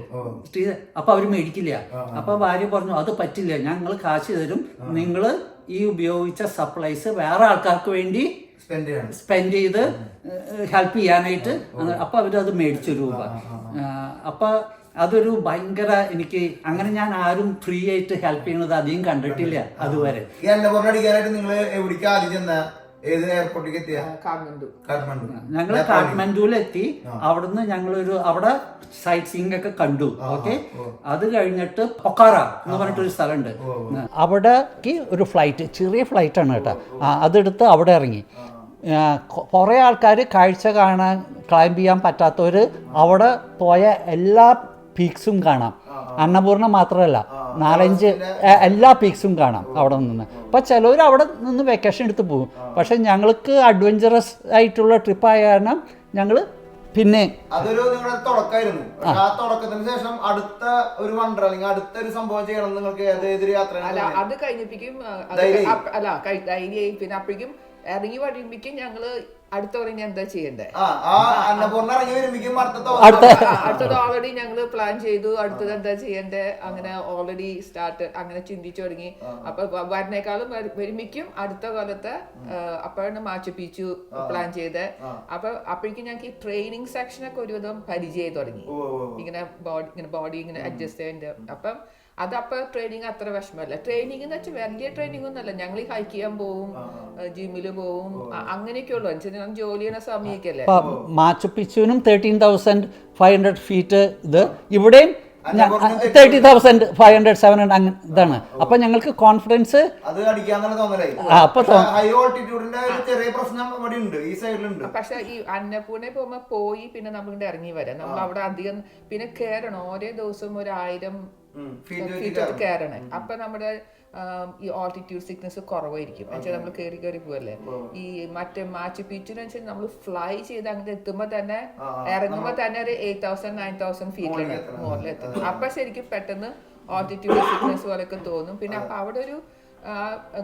അപ്പൊ അവര് മേടിക്കില്ല. അപ്പൊ ഭാര്യ പറഞ്ഞു അത് പറ്റില്ല, ഞങ്ങൾ കാശ് തരും, നിങ്ങൾ ഈ ഉപയോഗിച്ച സപ്ലൈസ് വേറെ ആൾക്കാർക്ക് വേണ്ടി സ്പെൻഡ് ചെയ്ത് ഹെൽപ്പ് ചെയ്യാനായിട്ട്. അപ്പൊ അവരത് മേടിച്ചു രൂപ. അപ്പൊ അതൊരു ഭയങ്കര എനിക്ക് അങ്ങനെ ഞാൻ ആരും ഫ്രീ ആയിട്ട് ഹെൽപ്പ് ചെയ്യുന്നത് അധികം കണ്ടിട്ടില്ല അതുവരെ. ഞങ്ങള് കാഠ്മണ്ഡുവിലെത്തി. അവിടുന്ന് ഞങ്ങളൊരു അവിടെ സൈറ്റ് സീയിങ് ഒക്കെ കണ്ടു. ഓക്കെ, അത് കഴിഞ്ഞിട്ട് പൊക്കാറ എന്ന് പറഞ്ഞിട്ടൊരു സ്ഥലമുണ്ട്. അവിടേക്ക് ഒരു ഫ്ലൈറ്റ്, ചെറിയ ഫ്ലൈറ്റ് ആണ് കേട്ടോ, അതെടുത്ത് അവിടെ ഇറങ്ങി. കുറേ ആൾക്കാർ കാഴ്ച കാണാൻ, ക്ലൈംബ് ചെയ്യാൻ പറ്റാത്തവർ അവിടെ പോയ എല്ലാ പീക്സും കാണാം. അന്നപൂർണ്ണ മാത്രമല്ല, 4-5 എല്ലാ പീക്സും കാണാം അവിടെ നിന്ന്. അപ്പം ചിലവർ അവിടെ നിന്ന് വെക്കേഷൻ എടുത്ത് പോകും. പക്ഷെ ഞങ്ങൾക്ക് അഡ്വഞ്ചറസ് ആയിട്ടുള്ള ട്രിപ്പായ കാരണം ഞങ്ങൾ പിന്നെ അതൊരു നിങ്ങളുടെ തുടക്കമായിരുന്നു. ആ തുടക്കത്തിന് ശേഷം അടുത്ത ഒരു വണ്ടർ അല്ലെങ്കിൽ അടുത്ത ഒരു സംഭവം ചെയ്യണം നിങ്ങൾക്ക്. ഏതൊരു യാത്ര അത് കഴിഞ്ഞപ്പിക്കും പിന്നെ അപ്പോഴേക്കും ഇറങ്ങി വഴിയുമ്പോഴേക്കും ഞങ്ങള് അടുത്ത പറഞ്ഞ എന്താ ചെയ്യണ്ടേ, അടുത്തത് ഓൾറെഡി ഞങ്ങള് പ്ലാൻ ചെയ്തു. അടുത്തത് എന്താ ചെയ്യണ്ടേ, അങ്ങനെ ഓൾറെഡി സ്റ്റാർട്ട് അങ്ങനെ ചിന്തിച്ചു തുടങ്ങി. അപ്പൊ വരുന്നേക്കാളും വരുമിക്കും അടുത്ത കാലത്ത് അപ്പോഴാണ് മാച്ചു പീച്ചു പ്ലാൻ ചെയ്തത്. അപ്പൊ അപ്പോഴേക്കും ഞങ്ങൾക്ക് ഈ ട്രെയിനിങ് സെക്ഷനൊക്കെ ഒരുവിധം പരിചയം തുടങ്ങി. ഇങ്ങനെ ബോഡി ഇങ്ങനെ അഡ്ജസ്റ്റ് ചെയ്യേണ്ട. അപ്പം അതപ്പോ ട്രെയിനിങ് അത്ര വിഷമല്ല. ട്രെയിനിങ് എന്ന് വെച്ചാൽ വലിയ ട്രെയിനിങ് ഒന്നല്ല. ഞങ്ങൾ ഈ ഹൈക്ക് ചെയ്യാൻ പോവും, ജിമ്മില് പോവും, അങ്ങനെയൊക്കെ ഉള്ളു. ഞാൻ ജോലി ചെയ്യുന്ന സമയമൊക്കെയല്ലേ. മാച്ചു പിച്ചുവിനും 13,500 ഫീറ്റ് ഇത്, ഇവിടെയും 30,500 700 അങ്ങനെ ഇതാണ്. അപ്പൊ ഞങ്ങൾക്ക് കോൺഫിഡൻസ് പക്ഷെ ഈ അന്നപൂർണ പോകുമ്പോ പോയി പിന്നെ നമ്മളിവിടെ ഇറങ്ങി വരാം. നമ്മൾ അവിടെ അധികം പിന്നെ കയറണം. ഓരോ ദിവസവും 1000 ഫീറ്റ് കയറണം. അപ്പൊ നമ്മുടെ ഈ ഓൾട്ടിറ്റ്യൂഡ് സിക്നസ് കുറവായിരിക്കും. എന്നുവെച്ചാൽ നമ്മൾ കയറി പോവല്ലേ. ഈ മറ്റേ മാച്ചു പീച്ചിന് വെച്ചാൽ നമ്മൾ ഫ്ലൈ ചെയ്ത് അങ്ങോട്ട് എത്തുമ്പോ തന്നെ ഇറങ്ങുമ്പോ തന്നെ ഒരു 8,000 9,000 ഫീറ്റിലാണ് മുകളിൽ എത്തുന്നത്. അപ്പൊ ശരിക്കും പെട്ടെന്ന് ഓൾട്ടിറ്റ്യൂഡ് സിക്നസ് പോലെയൊക്കെ തോന്നും. പിന്നെ അപ്പൊ അവിടെ ഒരു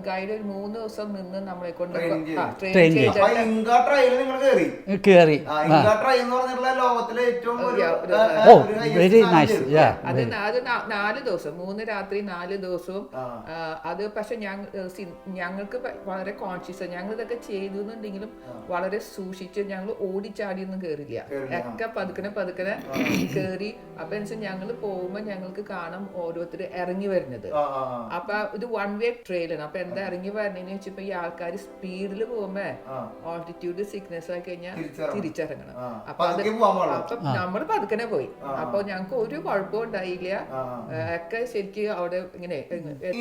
ഗൈഡ് ഒരു 3 ദിവസം നിന്ന് നമ്മളെ കൊണ്ട് ട്രെയിൻ കയറി. Very nice. അത് 4 ദിവസം 3 രാത്രി 4 ദിവസവും. അത് പക്ഷെ ഞങ്ങൾക്ക് വളരെ കോൺഷ്യസ്. ഞങ്ങൾ ഇതൊക്കെ ചെയ്തു എന്നുണ്ടെങ്കിലും വളരെ സൂക്ഷിച്ച് ഞങ്ങൾ ഓടിച്ചാടിയൊന്നും കേറില്ല. ഒക്കെ പതുക്കനെ കേറി. അപ്പൊ ഞങ്ങൾ പോകുമ്പോ ഞങ്ങൾക്ക് കാണാം ഓരോരുത്തർ ഇറങ്ങി വരുന്നത്. അപ്പൊ ഇത് 1 വേ ട്രെയിലാണ്. അപ്പൊ എന്താ ഇറങ്ങി വരണേന്ന് വെച്ചപ്പോ ഈ ആൾക്കാർ സ്പീഡിൽ പോകുമ്പോ ഓൾട്ടിറ്റ്യൂഡ് സിക്നസ് ആയി കഴിഞ്ഞാൽ തിരിച്ചിറങ്ങണം. അപ്പൊ നമ്മള് പതുക്കനെ പോയി. അപ്പൊ ഞങ്ങക്ക് ഒരു കുഴപ്പവും ഉണ്ടായില്ല. ഒക്കെ ശരിക്കും അവിടെ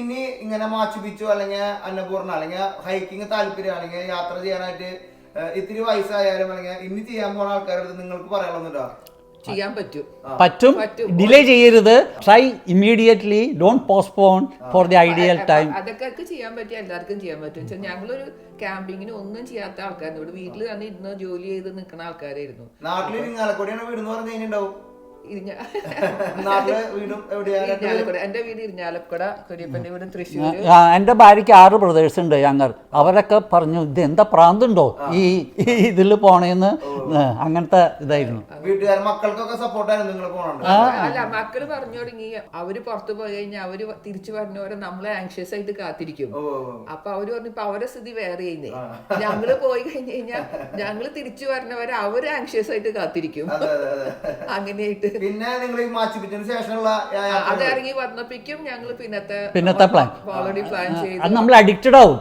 ഇനി ഇങ്ങനെ മാച്ചു പിച്ചു അല്ലെങ്കിൽ അന്നപൂർണ്ണ അല്ലെങ്കിൽ ഹൈക്കിങ് താല്പര്യം അല്ലെങ്കിൽ യാത്ര ചെയ്യാനായിട്ട് ഇത്തിരി വയസ്സായാലും അല്ലെങ്കിൽ ഇനി ചെയ്യാൻ പോണ ആൾക്കാരുടെ നിങ്ങൾക്ക് പറയാനുണ്ടോ? ചെയ്യാൻ പറ്റും. ഡിലേ ചെയ്യരുത്. Try immediately. Don't postpone for the ideal time. അതൊക്കെ ചെയ്യാൻ പറ്റിയ എല്ലാവർക്കും ചെയ്യാൻ പറ്റും. ഞങ്ങളൊരു ക്യാമ്പിങ്ങിന് ഒന്നും ചെയ്യാത്ത ആൾക്കാരുണ്ട്. ഇവിടെ വീട്ടിൽ തന്നെ ഇരുന്ന് ജോലി ചെയ്ത് നിൽക്കുന്ന ആൾക്കാരായിരുന്നു. നാട്ടിൽ നാട്ടില് വീടും എവിടെയാണ്? ഇരിഞ്ഞാലക്കുട. എന്റെ വീട് ഇരിഞ്ഞാലക്കുട, കുര്യപ്പന്റെ വീട് തൃശ്ശൂർ. എൻ്റെ ഭാര്യയ്ക്ക് 6 ബ്രദേഴ്സ് ഉണ്ട് ഞങ്ങൾ. അവരൊക്കെ പറഞ്ഞു ഇത് എന്താ പ്രാന്തുണ്ടോ ഈ ഇതിൽ പോണേന്ന്. അങ്ങനത്തെ ഇതായിരുന്നു. വീട്ടുകാർ മക്കൾക്കൊക്കെ സപ്പോർട്ടായിരുന്നു നിങ്ങൾ പോകണം? അല്ല, മക്കള് പറഞ്ഞു തുടങ്ങി അവര് പുറത്തു പോയി കഴിഞ്ഞാൽ അവര് തിരിച്ചു പറഞ്ഞവരെ നമ്മളെ ആങ്ഷ്യസ് ആയിട്ട് കാത്തിരിക്കും. അപ്പൊ അവര് പറഞ്ഞു ഇപ്പൊ അവരെ സ്ഥിതി വേറെ ചെയ്യുന്നേ. ഞങ്ങള് പോയി കഴിഞ്ഞു കഴിഞ്ഞാൽ ഞങ്ങള് തിരിച്ചു പറഞ്ഞവരെ അവര് ആങ്ഷ്യസ് ആയിട്ട് കാത്തിരിക്കും. അങ്ങനെയായിട്ട് പിന്നെ നിങ്ങൾ ഈ മാച്ചിപ്പിച്ചതിന് ശേഷമുള്ള അത് ഇറങ്ങി വന്നപ്പിക്കും ഞങ്ങള് പിന്നത്തെ പ്ലാൻ ഓൾറെഡി പ്ലാൻ ചെയ്തു. അത് നമ്മൾ അഡിക്റ്റഡ് ആവും.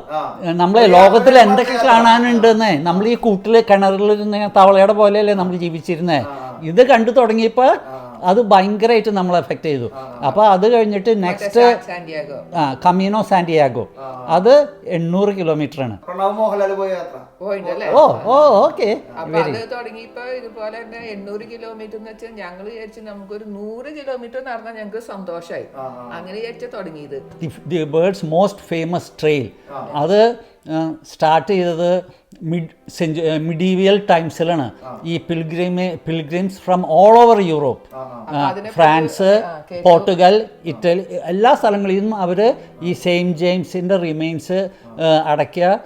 നമ്മളെ ലോകത്തിൽ എന്തൊക്കെ കാണാനുണ്ടെന്നേ. നമ്മൾ ഈ കൂട്ടില് കിണറിൽ തവളയുടെ പോലെയല്ലേ നമ്മൾ ജീവിച്ചിരുന്നേ. ഇത് കണ്ടു തുടങ്ങിയപ്പോൾ അത് ഭയങ്കരമായിട്ട് നമ്മൾ എഫക്ട് ചെയ്തു. അപ്പോൾ അത് കഴിഞ്ഞിട്ട് നെക്സ്റ്റ് കമീനോ സാന്റിയാഗോ, അത് 800 കിലോമീറ്ററാണ്. പ്രണവ് മോഹൻലാൽ പോയ യാത്ര ഓക്കെ. അപ്പൊ അത് തുടങ്ങിയപ്പോ ഇതുപോലെ തന്നെ 800 കിലോമീറ്റർ എന്ന് വെച്ചാൽ ഞങ്ങൾ വിചാരിച്ചു നമുക്കൊരു 100 കിലോമീറ്റർ നടന്നാൽ ഞങ്ങൾക്ക് സന്തോഷമായി. അങ്ങനെ വിചാരിച്ച തുടങ്ങിയത്. The world's most famous trail അത് സ്റ്റാർട്ട് ചെയ്തത് മിഡീവിയൽ ടൈംസിലാണ്. ഈ pilgrims from all over Europe, France, Portugal, Italy, എല്ലാ സ്ഥലങ്ങളിൽ നിന്നും അവർ ഈ സെയിൻറ്റ് ജെയിംസിൻ്റെ റിമെയിൻസ് അടക്കിയ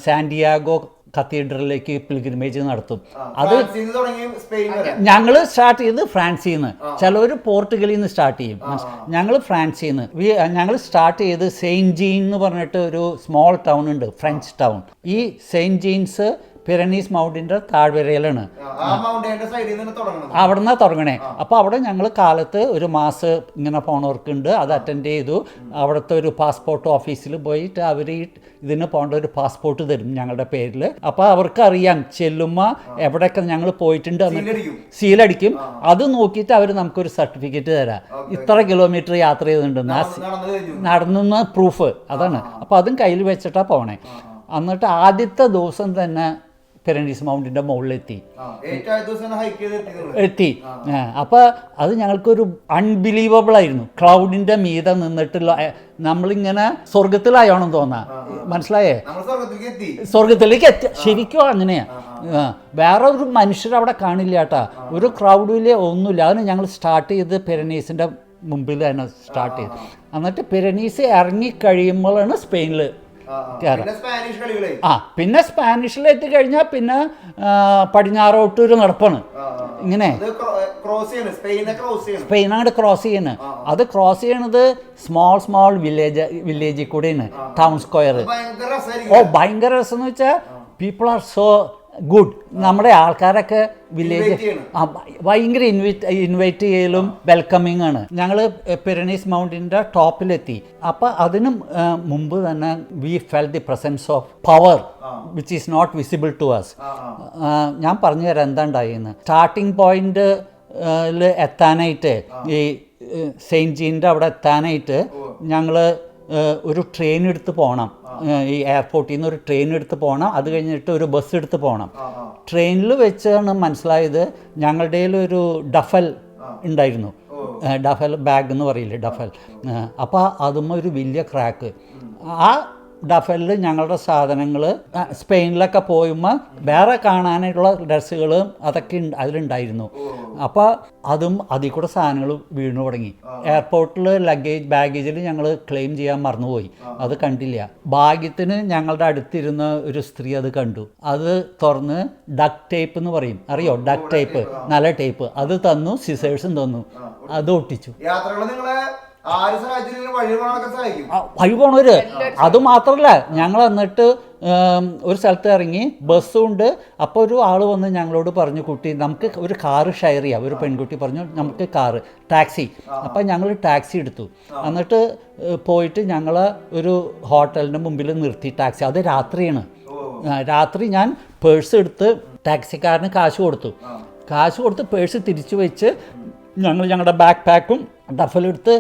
സാന്റിയാഗോ കത്തീഡ്രലിലേക്ക് പിൽഗ്രിമേജ് നടത്തും. അത് ഞങ്ങൾ സ്റ്റാർട്ട് ചെയ്ത് ഫ്രാൻസിൽ നിന്ന്, ചിലവർ പോർട്ടുഗലിൽ നിന്ന് സ്റ്റാർട്ട് ചെയ്യും. ഞങ്ങൾ ഫ്രാൻസിൽ നിന്ന് ഞങ്ങൾ സ്റ്റാർട്ട് ചെയ്ത് സെയിൻറ്റ് ജീൻ എന്ന് പറഞ്ഞിട്ട് ഒരു സ്മോൾ ടൗൺ ഉണ്ട്, ഫ്രഞ്ച് ടൗൺ. ഈ സെയിൻറ്റ് ജീൻസ് പിറനീസ് മൗണ്ടിൻ്റെ താഴ്വരയിലാണ്. അവിടെ നിന്നാണ് തുടങ്ങണേ. അപ്പോൾ അവിടെ ഞങ്ങൾ കാലത്ത് ഒരു മാസം ഇങ്ങനെ പോണവർക്കുണ്ട്, അത് അറ്റൻഡ് ചെയ്തു. അവിടുത്തെ ഒരു പാസ്പോർട്ട് ഓഫീസിൽ പോയിട്ട് അവർ ഇതിന് പോകേണ്ട ഒരു പാസ്പോർട്ട് തരും ഞങ്ങളുടെ പേരിൽ. അപ്പോൾ അവർക്ക് അറിയാം ചെല്ലുമ്പോൾ എവിടെയൊക്കെ ഞങ്ങൾ പോയിട്ടുണ്ട് സീലടിക്കും. അത് നോക്കിയിട്ട് അവർ നമുക്കൊരു സർട്ടിഫിക്കറ്റ് തരാം, ഇത്ര കിലോമീറ്റർ യാത്ര ചെയ്തിട്ടുണ്ടെന്ന്, നടന്നെന്ന് പ്രൂഫ്. അതാണ്. അപ്പോൾ അതും കയ്യിൽ വെച്ചിട്ടാണ് പോണേ. എന്നിട്ട് ആദ്യത്തെ ദിവസം തന്നെ പിറനീസ് മൗണ്ടിൻ്റെ മുകളിലെത്തി. അപ്പോൾ അത് ഞങ്ങൾക്കൊരു അൺബിലീവബിൾ ആയിരുന്നു. ക്ലൗഡിൻ്റെ മീതെ നിന്നിട്ടുള്ള നമ്മളിങ്ങനെ സ്വർഗത്തിലായോണം തോന്നാ. മനസ്സിലായേ? സ്വർഗത്തിലേക്ക് എത്തി. ശരിക്കും അങ്ങനെയാ. വേറെ ഒരു മനുഷ്യരവിടെ കാണില്ല കേട്ടാ, ഒരു ക്രൗഡിലെ ഒന്നുമില്ല. അതിന് ഞങ്ങൾ സ്റ്റാർട്ട് ചെയ്ത് പിറനീസിൻ്റെ മുമ്പിൽ തന്നെ സ്റ്റാർട്ട് ചെയ്തു. എന്നിട്ട് പിറനീസ് ഇറങ്ങിക്കഴിയുമ്പോഴാണ് സ്പെയിനിൽ പിന്നെ സ്പാനിഷിലെത്തി കഴിഞ്ഞാൽ പിന്നെ പടിഞ്ഞാറോട്ടൊരു നടപ്പാണ്. ഇങ്ങനെ സ്പെയിൻ അങ്ങോട്ട് ക്രോസ് ചെയ്യുന്നത്. അത് ക്രോസ് ചെയ്യണത് സ്മോൾ വില്ലേജിൽ കൂടെയാണ്, ടൗൺ സ്ക്വയർ. ഭയങ്കര രസം എന്ന് വെച്ചാൽ പീപ്പിൾ ആർ സോ ഗുഡ്. നമ്മുടെ ആൾക്കാരൊക്കെ വില്ലേജ് ഭയങ്കര ഇൻവൈറ്റ് ചെയ്യലും വെൽക്കമിങ് ആണ്. ഞങ്ങൾ പിറനീസ് മൗണ്ടിൻ്റെ ടോപ്പിലെത്തി. അപ്പോൾ അതിനും മുമ്പ് തന്നെ we felt the presence of power which is not visible to us. ഞാൻ പറഞ്ഞു തരാം എന്താ ഉണ്ടായെന്ന്. സ്റ്റാർട്ടിംഗ് പോയിന്റ് എത്താനായിട്ട്, ഈ സെയിൻറ്റ് ജീൻ്റെ അവിടെ എത്താനായിട്ട് ഞങ്ങൾ ഒരു ട്രെയിൻ എടുത്ത് പോകണം. ഈ എയർപോർട്ടിൽ നിന്ന് ഒരു ട്രെയിൻ എടുത്ത് പോകണം. അത് കഴിഞ്ഞിട്ട് ഒരു ബസ് എടുത്ത് പോകണം. ട്രെയിനിൽ വെച്ചാണ് മനസ്സിലായത് ഞങ്ങളുടെ ഒരു ഡഫൽ ഉണ്ടായിരുന്നു. ഡഫൽ ബാഗ് എന്ന് പറയില്ലേ, ഡഫൽ. അപ്പോൾ അതും ഒരു വലിയ ക്രാക്ക്. ആ ഡഫലിൽ ഞങ്ങളുടെ സാധനങ്ങൾ സ്പെയിനിലൊക്കെ പോയുമ്പോൾ വേറെ കാണാനായിട്ടുള്ള ഡ്രസ്സുകളും അതൊക്കെ അതിലുണ്ടായിരുന്നു. അപ്പോൾ അതും അതിൽ കൂടെ സാധനങ്ങൾ വീണു തുടങ്ങി. എയർപോർട്ടിൽ ബാഗേജിൽ ഞങ്ങൾ ക്ലെയിം ചെയ്യാൻ മറന്നുപോയി, അത് കണ്ടില്ല. ഭാഗ്യത്തിന് ഞങ്ങളുടെ അടുത്തിരുന്ന ഒരു സ്ത്രീ അത് കണ്ടു. അത് തുറന്ന് ഡക്ക് ടേപ്പ് എന്ന് പറയും, അറിയോ? ഡക്ക് ടേപ്പ്, നല്ല ടേപ്പ്, അത് തന്നു. സിസേഴ്സും തന്നു, അത് ഒട്ടിച്ചു. വഴി പോണവര്. അതുമാത്രമല്ല, ഞങ്ങൾ എന്നിട്ട് ഒരു സ്ഥലത്ത് ഇറങ്ങി, ബസ്സുണ്ട്. അപ്പോൾ ഒരു ആൾ വന്ന് ഞങ്ങളോട് പറഞ്ഞു, കുട്ടി നമുക്ക് ഒരു കാറ് ഷെയർ ചെയ്യാം. ഒരു പെൺകുട്ടി പറഞ്ഞു നമുക്ക് കാറ്, ടാക്സി. അപ്പം ഞങ്ങൾ ടാക്സി എടുത്തു. എന്നിട്ട് പോയിട്ട് ഞങ്ങൾ ഒരു ഹോട്ടലിൻ്റെ മുമ്പിൽ നിർത്തി ടാക്സി. അത് രാത്രിയാണ്. രാത്രി ഞാൻ പേഴ്സ് എടുത്ത് ടാക്സിക്കാരന് കാശ് കൊടുത്ത് പേഴ്സ് തിരിച്ചു വെച്ച് ഞങ്ങളുടെ ബാക്ക് പാക്കും ഡഫലെടുത്ത്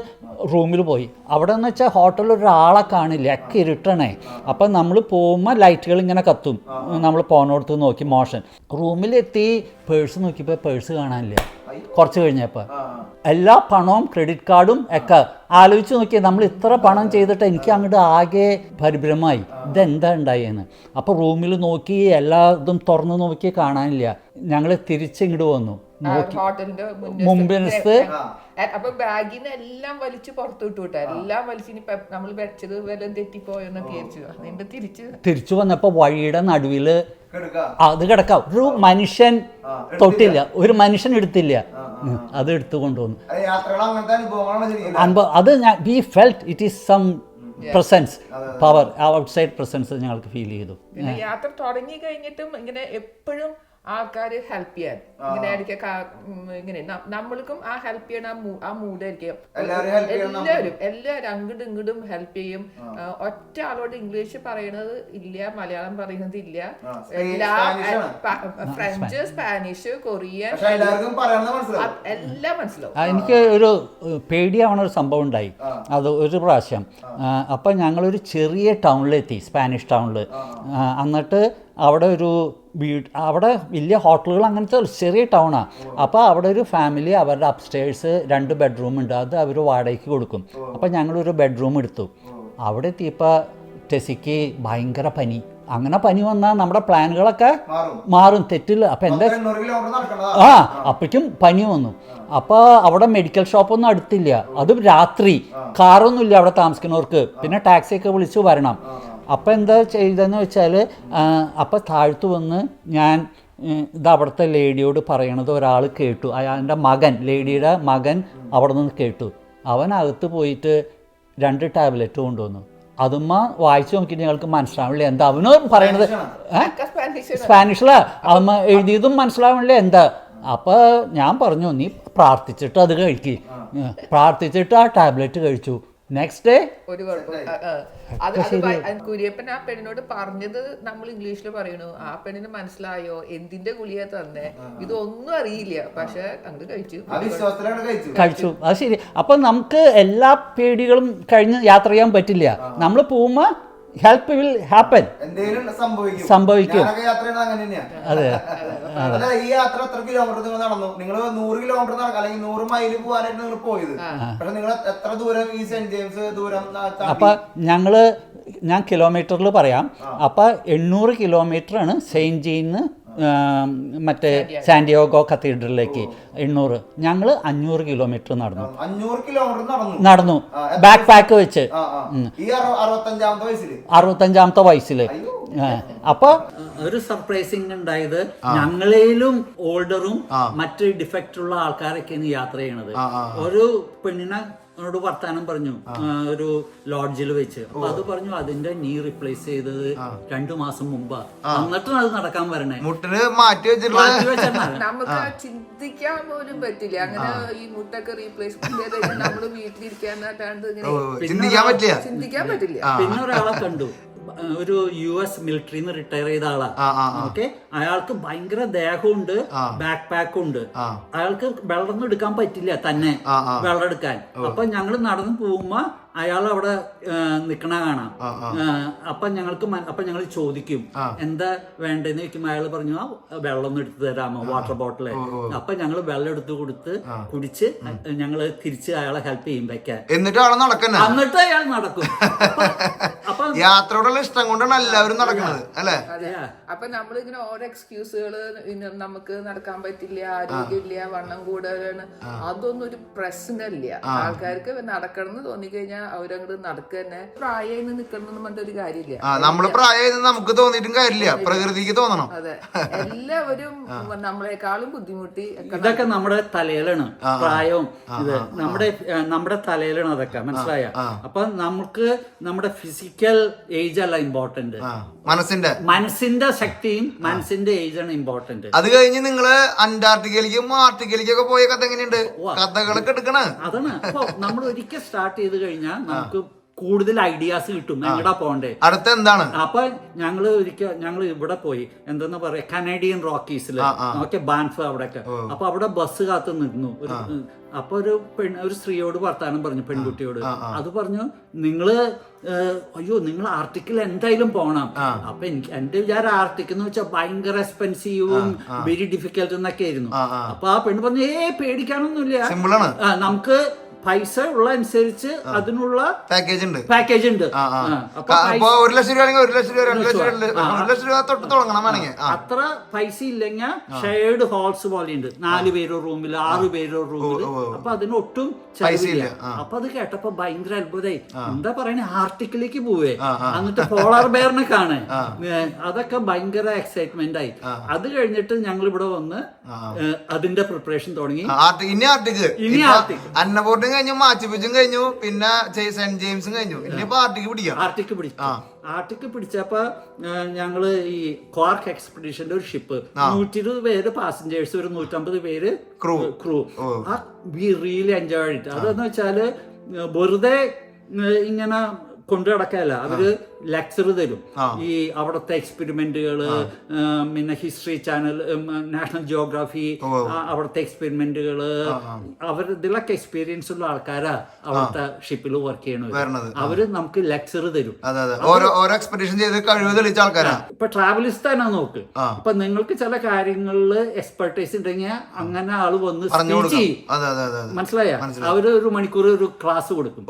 റൂമിൽ പോയി. അവിടെ എന്ന് വെച്ചാൽ ഹോട്ടലിൽ ഒരാളെ കാണില്ല, ഒക്കെ ഇരുട്ടണേ. അപ്പം നമ്മൾ പോകുമ്പോൾ ലൈറ്റുകൾ ഇങ്ങനെ കത്തും. നമ്മൾ പോണോടത്ത് നോക്കി മോഷൻ. റൂമിലെത്തി പേഴ്സ് നോക്കിയപ്പോൾ പേഴ്സ് കാണാനില്ല. കുറച്ച് കഴിഞ്ഞപ്പോൾ എല്ലാ പണവും ക്രെഡിറ്റ് കാർഡും ഒക്കെ ആലോചിച്ച് നോക്കിയാൽ നമ്മൾ ഇത്ര പണം ചെയ്തിട്ട് എനിക്ക് അങ്ങോട്ട് ആകെ പരിഭ്രമമായി, ഇതെന്താ ഉണ്ടായെന്ന്. അപ്പോൾ റൂമിൽ നോക്കി എല്ലാ ഇതും തുറന്ന് നോക്കി കാണാനില്ല. ഞങ്ങൾ തിരിച്ചിങ്ങോട്ട് വന്നു. ഹോട്ടലിന്റെ മുമ്പിനടുത്ത് അപ്പൊ ബാഗിന്ന് എല്ലാം വലിച്ച് പുറത്തു വിട്ടു വിട്ടാ എല്ലാം വലിച്ച് ഇനി നമ്മൾ വെച്ചത് വല്ലതും തെറ്റിപ്പോയെന്നൊക്കെ വിചാരിച്ചു അതിന്റെ തിരിച്ചു വന്നപ്പോ വഴിയുടെ നടുവില് അത് കിടക്കാം. ഒരു മനുഷ്യൻ തൊട്ടില്ല, ഒരു മനുഷ്യൻ എടുത്തില്ല, അത് എടുത്തു കൊണ്ടുവന്നു. അത് we felt it is some presence, power, outside presence ഞങ്ങൾക്ക് ഫീൽ ചെയ്തു. പിന്നെ യാത്ര തുടങ്ങി കഴിഞ്ഞിട്ടും ഇങ്ങനെ എപ്പോഴും ആൾക്കാർ ഹെൽപ്പ് ചെയ്യാൻ ഇങ്ങനെ ഇടയ്ക്ക് ഇങ്ങനെ നമ്മൾക്കും ആ ഹെൽപ്പ് ചെയ്യണ ആ മൂഡായിരിക്കും. എല്ലാവരും അങ്ങോട്ടും ഇങ്ങോട്ടും ഹെൽപ്പ് ചെയ്യും. ഒറ്റ ആളോട് ഇംഗ്ലീഷ് പറയണത് ഇല്ല, മലയാളം പറയുന്നത് ഇല്ല. എല്ലാ ഫ്രഞ്ച്, സ്പാനിഷ്, കൊറിയൻ എല്ലാം മനസ്സിലാവും. എനിക്ക് ഒരു പേടിയാവണ ഒരു സംഭവം ഉണ്ടായി. അത് ഒരു പ്രാവശ്യം അപ്പം ഞങ്ങളൊരു ചെറിയ ടൗണിലെത്തി, സ്പാനിഷ് ടൗണിൽ. എന്നിട്ട് അവിടെ ഒരു അവിടെ വലിയ ഹോട്ടലുകൾ അങ്ങനത്തെ ചെറിയ ടൗണാണ്. അപ്പോൾ അവിടെ ഒരു ഫാമിലി അവരുടെ അപ്സ്റ്റേഴ്സ് 2 ബെഡ്റൂം ഉണ്ട്, അത് അവർ വാടകയ്ക്ക് കൊടുക്കും. അപ്പോൾ ഞങ്ങളൊരു ബെഡ്റൂം എടുത്തു. അവിടെ എത്തിയപ്പോൾ ടെസിക്ക് ഭയങ്കര പനി. അങ്ങനെ പനി വന്നാൽ നമ്മുടെ പ്ലാനുകളൊക്കെ മാറും, തെറ്റില്ല. അപ്പം എന്താ അപ്പോഴേക്കും പനി വന്നു. അപ്പോൾ അവിടെ മെഡിക്കൽ ഷോപ്പൊന്നും അടുത്തില്ല, അതും രാത്രി, കാറൊന്നുമില്ല അവിടെ താമസിക്കുന്നവർക്ക്, പിന്നെ ടാക്സിയൊക്കെ വിളിച്ച് വരണം. അപ്പം എന്താ ചെയ്തതെന്ന് വെച്ചാൽ അപ്പം താഴ്ത്തു വന്ന് ഞാൻ ഇത് അവിടുത്തെ ലേഡിയോട് പറയണത് ഒരാൾ കേട്ടു. അയാളുടെ മകൻ, ലേഡിയുടെ മകൻ അവിടെ നിന്ന് കേട്ടു. അവനകത്ത് പോയിട്ട് 2 ടാബ്ലറ്റ് കൊണ്ടുവന്നു. അതുമ്മ വായിച്ചു നോക്കിയിട്ട് ഞങ്ങൾക്ക് മനസ്സിലാവില്ല എന്താ അവന് പറയണത്. സ്പാനിഷിലാ അവമ്മ എഴുതിയതും മനസ്സിലാവില്ല എന്താ. അപ്പോൾ ഞാൻ പറഞ്ഞു, നീ പ്രാർത്ഥിച്ചിട്ട് അത് കഴിക്ക്. പ്രാർത്ഥിച്ചിട്ട് ആ ടാബ്ലറ്റ് കഴിച്ചു. നെക്സ്റ്റ് ഡേ ഒരു കുര്യപ്പൻ ആ പെണ്ണിനോട് പറഞ്ഞത് നമ്മൾ ഇംഗ്ലീഷിൽ പറയണു. ആ പെണ്ണിന് മനസ്സിലായോ എന്തിന്റെ ഗുളിക തന്നെ, ഇതൊന്നും അറിയില്ല, പക്ഷെ അങ്ങോട്ട് കഴിച്ചു. അത് ശരി. അപ്പൊ നമുക്ക് എല്ലാ പേടികളും കഴിഞ്ഞ് യാത്ര ചെയ്യാൻ പറ്റില്ല. നമ്മൾ പോകുമ്പോ ഹെൽപ്പ് വിൽ ഹാപ്പൻ, സംഭവിക്കും. അതെ. ഈ യാത്ര എത്ര കിലോമീറ്റർ നിങ്ങൾ നടന്നു? നിങ്ങൾ 100 കിലോമീറ്റർ നടക്കാം, അല്ലെങ്കിൽ 100 മൈൽ പോകാനായിട്ട് നിങ്ങൾ പോയത്. പക്ഷെ നിങ്ങൾ എത്ര ദൂരം ഈ സെന്റ് ജെയിംസ് ദൂരം? അപ്പൊ ഞാൻ കിലോമീറ്ററിൽ പറയാം. അപ്പൊ 800 കിലോമീറ്ററാണ് സെയിന്റ് ജെയിംസ് മറ്റേ സാന്റിയാഗോ കത്തീഡ്രലിലേക്ക്. 800. ഞങ്ങൾ 500 കിലോമീറ്റർ നടന്നു. 500 കിലോമീറ്റർ നടന്നു ബാക്ക് പാക്ക് വെച്ച്. 65-ാമത്തെ വയസ്സിൽ. അപ്പൊ ഒരു സർപ്രൈസിങ് ഉണ്ടായത്, ഞങ്ങളേലും ഓൾഡറും മറ്റ് ഡിഫക്റ്റ് ഉള്ള ആൾക്കാരൊക്കെയാണ് യാത്ര ചെയ്യണത്. ഒരു പെണ്ണിനെ ോട് വർത്താനം പറഞ്ഞു ഒരു ലോഡ്ജിൽ വെച്ച്. അപ്പൊ അത് പറഞ്ഞു അതിന്റെ നീ റിപ്ലേസ് ചെയ്തത് 2 മാസം മുമ്പാ. എന്നിട്ടും അത് നടക്കാൻ വരണേ, മുട്ടിന് മാറ്റി വെച്ചിട്ടുള്ള. നമുക്ക് ചിന്തിക്കാൻ പോലും പറ്റില്ല അങ്ങനെ ഈ മുട്ടൊക്കെ റീപ്ലേസ്മെന്റ് നമ്മള് വീട്ടിലിരിക്കാൻ ചിന്തിക്കാൻ പറ്റില്ല. പിന്നെ ഒരാളെ കണ്ടു, ഒരു US മിലിറ്ററിന്ന് റിട്ടയർ ചെയ്ത ആളാ. ഓക്കെ, അയാൾക്ക് ഭയങ്കര ദേഹമുണ്ട്, ബാക്ക് പാക്കും ഉണ്ട്. അയാൾക്ക് വെള്ളം എടുക്കാൻ പറ്റില്ല തന്നെ, വെള്ളം എടുക്കാൻ. അപ്പൊ ഞങ്ങൾ നടന്നു പോകുമ്പോ അയാൾ അവിടെ നിക്കണ കാണാം. അപ്പൊ ഞങ്ങൾ ചോദിക്കും എന്താ വേണ്ടെന്ന് ചോദിക്കുമ്പോ അയാൾ പറഞ്ഞു, വെള്ളം ഒന്ന് എടുത്തു തരാമോ, വാട്ടർ ബോട്ടില്. അപ്പൊ ഞങ്ങൾ വെള്ളം എടുത്ത് കൊടുത്ത് കുടിച്ച് ഞങ്ങള് തിരിച്ച് അയാളെ ഹെൽപ്പ് ചെയ്യും വെക്കാൻ. എന്നിട്ട് അയാൾ നടക്കും. അപ്പൊ യാത്രയോടുള്ള ഇഷ്ടം കൊണ്ടാണ് എല്ലാവരും നടക്കുന്നത് അല്ലെ. അപ്പൊ നമ്മളിങ്ങനെ ഓരോ എക്സ്ക്യൂസുകള്, നമുക്ക് നടക്കാൻ പറ്റില്ല, ആരോഗ്യമില്ല, വണ്ണം കൂടുതലാണ്, അതൊന്നും ഒരു പ്രശ്നമില്ല. ആൾക്കാർക്ക് നടക്കണം എന്ന് തോന്നിക്കഴിഞ്ഞാൽ അവരങ്ങോട്ട് നടക്കുക തന്നെ. പ്രായം നിൽക്കണം പറഞ്ഞിട്ടൊരു കാര്യമില്ല. നമ്മള് പ്രായം നമുക്ക് തോന്നിയിട്ടും കാര്യമില്ല, പ്രകൃതിക്ക് തോന്നണം. അതെ, എല്ലാവരും നമ്മളെക്കാളും ബുദ്ധിമുട്ടി. ഇതൊക്കെ നമ്മുടെ തലയിലാണ് പ്രായവും. ഇത് നമ്മുടെ തലയിലാണ് അതൊക്കെ, മനസ്സിലായ. അപ്പൊ നമുക്ക് നമ്മുടെ ഫിസിക്കൽ ഏജ് അല്ല ഇമ്പോർട്ടന്റ്, മനസ്സിന്റെ ശക്തിയും മനസ്സിന്റെ ഏജ് ആണ് ഇമ്പോർട്ടന്റ്. അത് കഴിഞ്ഞ് നിങ്ങള് അന്റാർട്ടിക്കയിലേക്കും ആർട്ടിക്കയിലേക്കൊക്കെ പോയ കഥ എങ്ങനെയുണ്ട്? കഥകളൊക്കെ എടുക്കണ അതാണ്. അപ്പൊ നമ്മൾ ഒരിക്കൽ സ്റ്റാർട്ട് ചെയ്ത് കഴിഞ്ഞാൽ നമുക്ക് കൂടുതൽ ഐഡിയാസ് കിട്ടും എങ്ങടാ പോണ്ടേ, അടുത്ത എന്താണ്. അപ്പൊ ഞങ്ങൾ ഇവിടെ പോയി, എന്താ പറയാ, കനേഡിയൻ റോക്കീസില് നോക്കിയ ബാൻഫ് അവിടെയൊക്കെ. അപ്പൊ അവിടെ ബസ് കാത്ത് നിന്നു. അപ്പൊ ഒരു സ്ത്രീയോട് വർത്താനം പറഞ്ഞു, പെൺകുട്ടിയോട്. അത് പറഞ്ഞു, നിങ്ങൾ ആർട്ടിക്കിൽ എന്തായാലും പോണം. അപ്പൊ എന്റെ വിചാരം ആർട്ടിക് എന്ന് വെച്ചാൽ ഭയങ്കര എക്സ്പെൻസീവും വെരി ഡിഫിക്കൽട്ട് എന്നൊക്കെ ആയിരുന്നു. അപ്പൊ ആ പെണ്ണ് പറഞ്ഞു, പേടിക്കാനൊന്നുമില്ല, നമുക്ക് പൈസ ഉള്ള അനുസരിച്ച് അതിനുള്ള പാക്കേജ് ഉണ്ട്. അപ്പൊ 1 ലക്ഷം രൂപ അല്ലെങ്കിൽ 1 ലക്ഷം രൂപ 2 ലക്ഷം 2 ലക്ഷം രൂപ തൊട്ട് തുടങ്ങണം വേണമെങ്കിൽ. അത്ര പൈസ ഇല്ലെങ്കിൽ ഷെയർഡ് ഹാൾസ് പോലെയുണ്ട്, 4 പേരോ റൂമിൽ 6 പേരോ റൂമിൽ. അപ്പൊ അതിന് ഒട്ടും ചെലവില്ല. അപ്പൊ അത് കേട്ടപ്പോ ഭയങ്കര അത്ഭുതമായി. എന്താ പറയണേ, ആർട്ടിക്കിലേക്ക് പോവേ, എന്നിട്ട് പോളാർ ബെയറിനെ കാണേ, അതൊക്കെ ഭയങ്കര എക്സൈറ്റ്മെന്റ് ആയി. അത് കഴിഞ്ഞിട്ട് ഞങ്ങൾ ഇവിടെ വന്ന് അതിന്റെ പ്രിപ്പറേഷൻ തുടങ്ങി. ഇനി അന്നപൂർണ്ണയും കഴിഞ്ഞു, മാച്ചിപ്പിച്ചും കഴിഞ്ഞു, പിന്നെ സെന്റ് ജെയിംസും കഴിഞ്ഞു. ഇനിയിപ്പോ ആർട്ടിക്ക് പിടിച്ചപ്പോ ഞങ്ങള് ഈ ക്വാർക്ക് എക്സ്പെഡിഷന്റെ ഒരു ഷിപ്പ്, 120 പേര് പാസഞ്ചേഴ്സ്, ഒരു 150 പേര് crew. V really enjoy it. അതെന്ന് വെച്ചാല് വെറുതെ ഇങ്ങനെ കൊണ്ടു നടക്കല്ല, അവര് ലെക്ചർ തരും. ഈ അവിടുത്തെ എക്സ്പെരിമെന്റുകള്, പിന്നെ ഹിസ്റ്ററി ചാനൽ, നാഷണൽ ജിയോഗ്രാഫി, അവിടുത്തെ എക്സ്പെരിമെന്റുകള്, ഇതിലൊക്കെ എക്സ്പീരിയൻസ് ഉള്ള ആൾക്കാരാ അവിടുത്തെ ഷിപ്പിൽ വർക്ക് ചെയ്യണത്. അവര് നമുക്ക് ലെക്ചർ തരും. ഇപ്പൊ ട്രാവലിസ്റ്റ് തന്നെ നോക്ക്, ഇപ്പൊ നിങ്ങൾക്ക് ചില കാര്യങ്ങളില് എക്സ്പെർട്ടൈസ് ഉണ്ടെങ്കിൽ അങ്ങനെ ആള് വന്ന് മനസ്സിലായ, അവര് 1 മണിക്കൂർ ഒരു ക്ലാസ് കൊടുക്കും.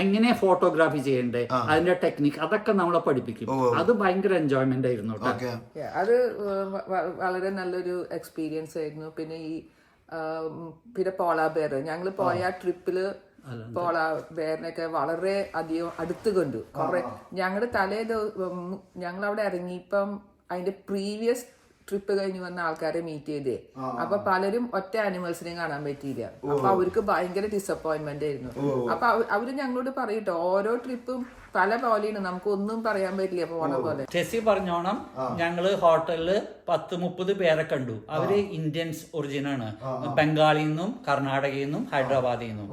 എങ്ങനെ ഫോട്ടോഗ്രാഫി ചെയ്യണ്ടേ, അതിന്റെ ടെക്നിക്ക്, അതൊക്കെ നമ്മളെ പഠിപ്പിക്കും. അത് ഭയങ്കര എൻജോയ്മെന്റ് ആയിരുന്നു. അത് വളരെ നല്ലൊരു എക്സ്പീരിയൻസ് ആയിരുന്നു. പിന്നെ പോളാർ ബെയർ, ഞങ്ങൾ പോയ ട്രിപ്പില് പോളാർ ബെയറിനൊക്കെ വളരെ അധികം അടുത്ത് കണ്ടു. കുറെ ഞങ്ങളുടെ ഞങ്ങൾ അവിടെ ഇറങ്ങിയപ്പം അതിന്റെ പ്രീവിയസ് ട്രിപ്പ് കഴിഞ്ഞ് വന്ന ആൾക്കാരെ മീറ്റ് ചെയ്തേ. അപ്പൊ പലരും ഒറ്റ ആനിമൽസിനെയും കാണാൻ പറ്റിയില്ല. അപ്പൊ അവർക്ക് ഭയങ്കര ഡിസപ്പോയിന്റ്മെന്റ് ആയിരുന്നു. അപ്പൊ അവര് ഞങ്ങളോട് പറയട്ടോ, ഓരോ ട്രിപ്പും പല പോലെയാണ്, നമുക്ക് ഒന്നും പറയാൻ പറ്റില്ല പോണ പോലെ. ടെസി പറഞ്ഞോണം, ഞങ്ങള് ഹോട്ടലില് 10-30 പേരെ കണ്ടു. അവര് ഇന്ത്യൻസ് ഒറിജിനാണ്, ബംഗാളിൽ നിന്നും കർണാടകയിൽ നിന്നും ഹൈദരാബാദിൽ നിന്നും.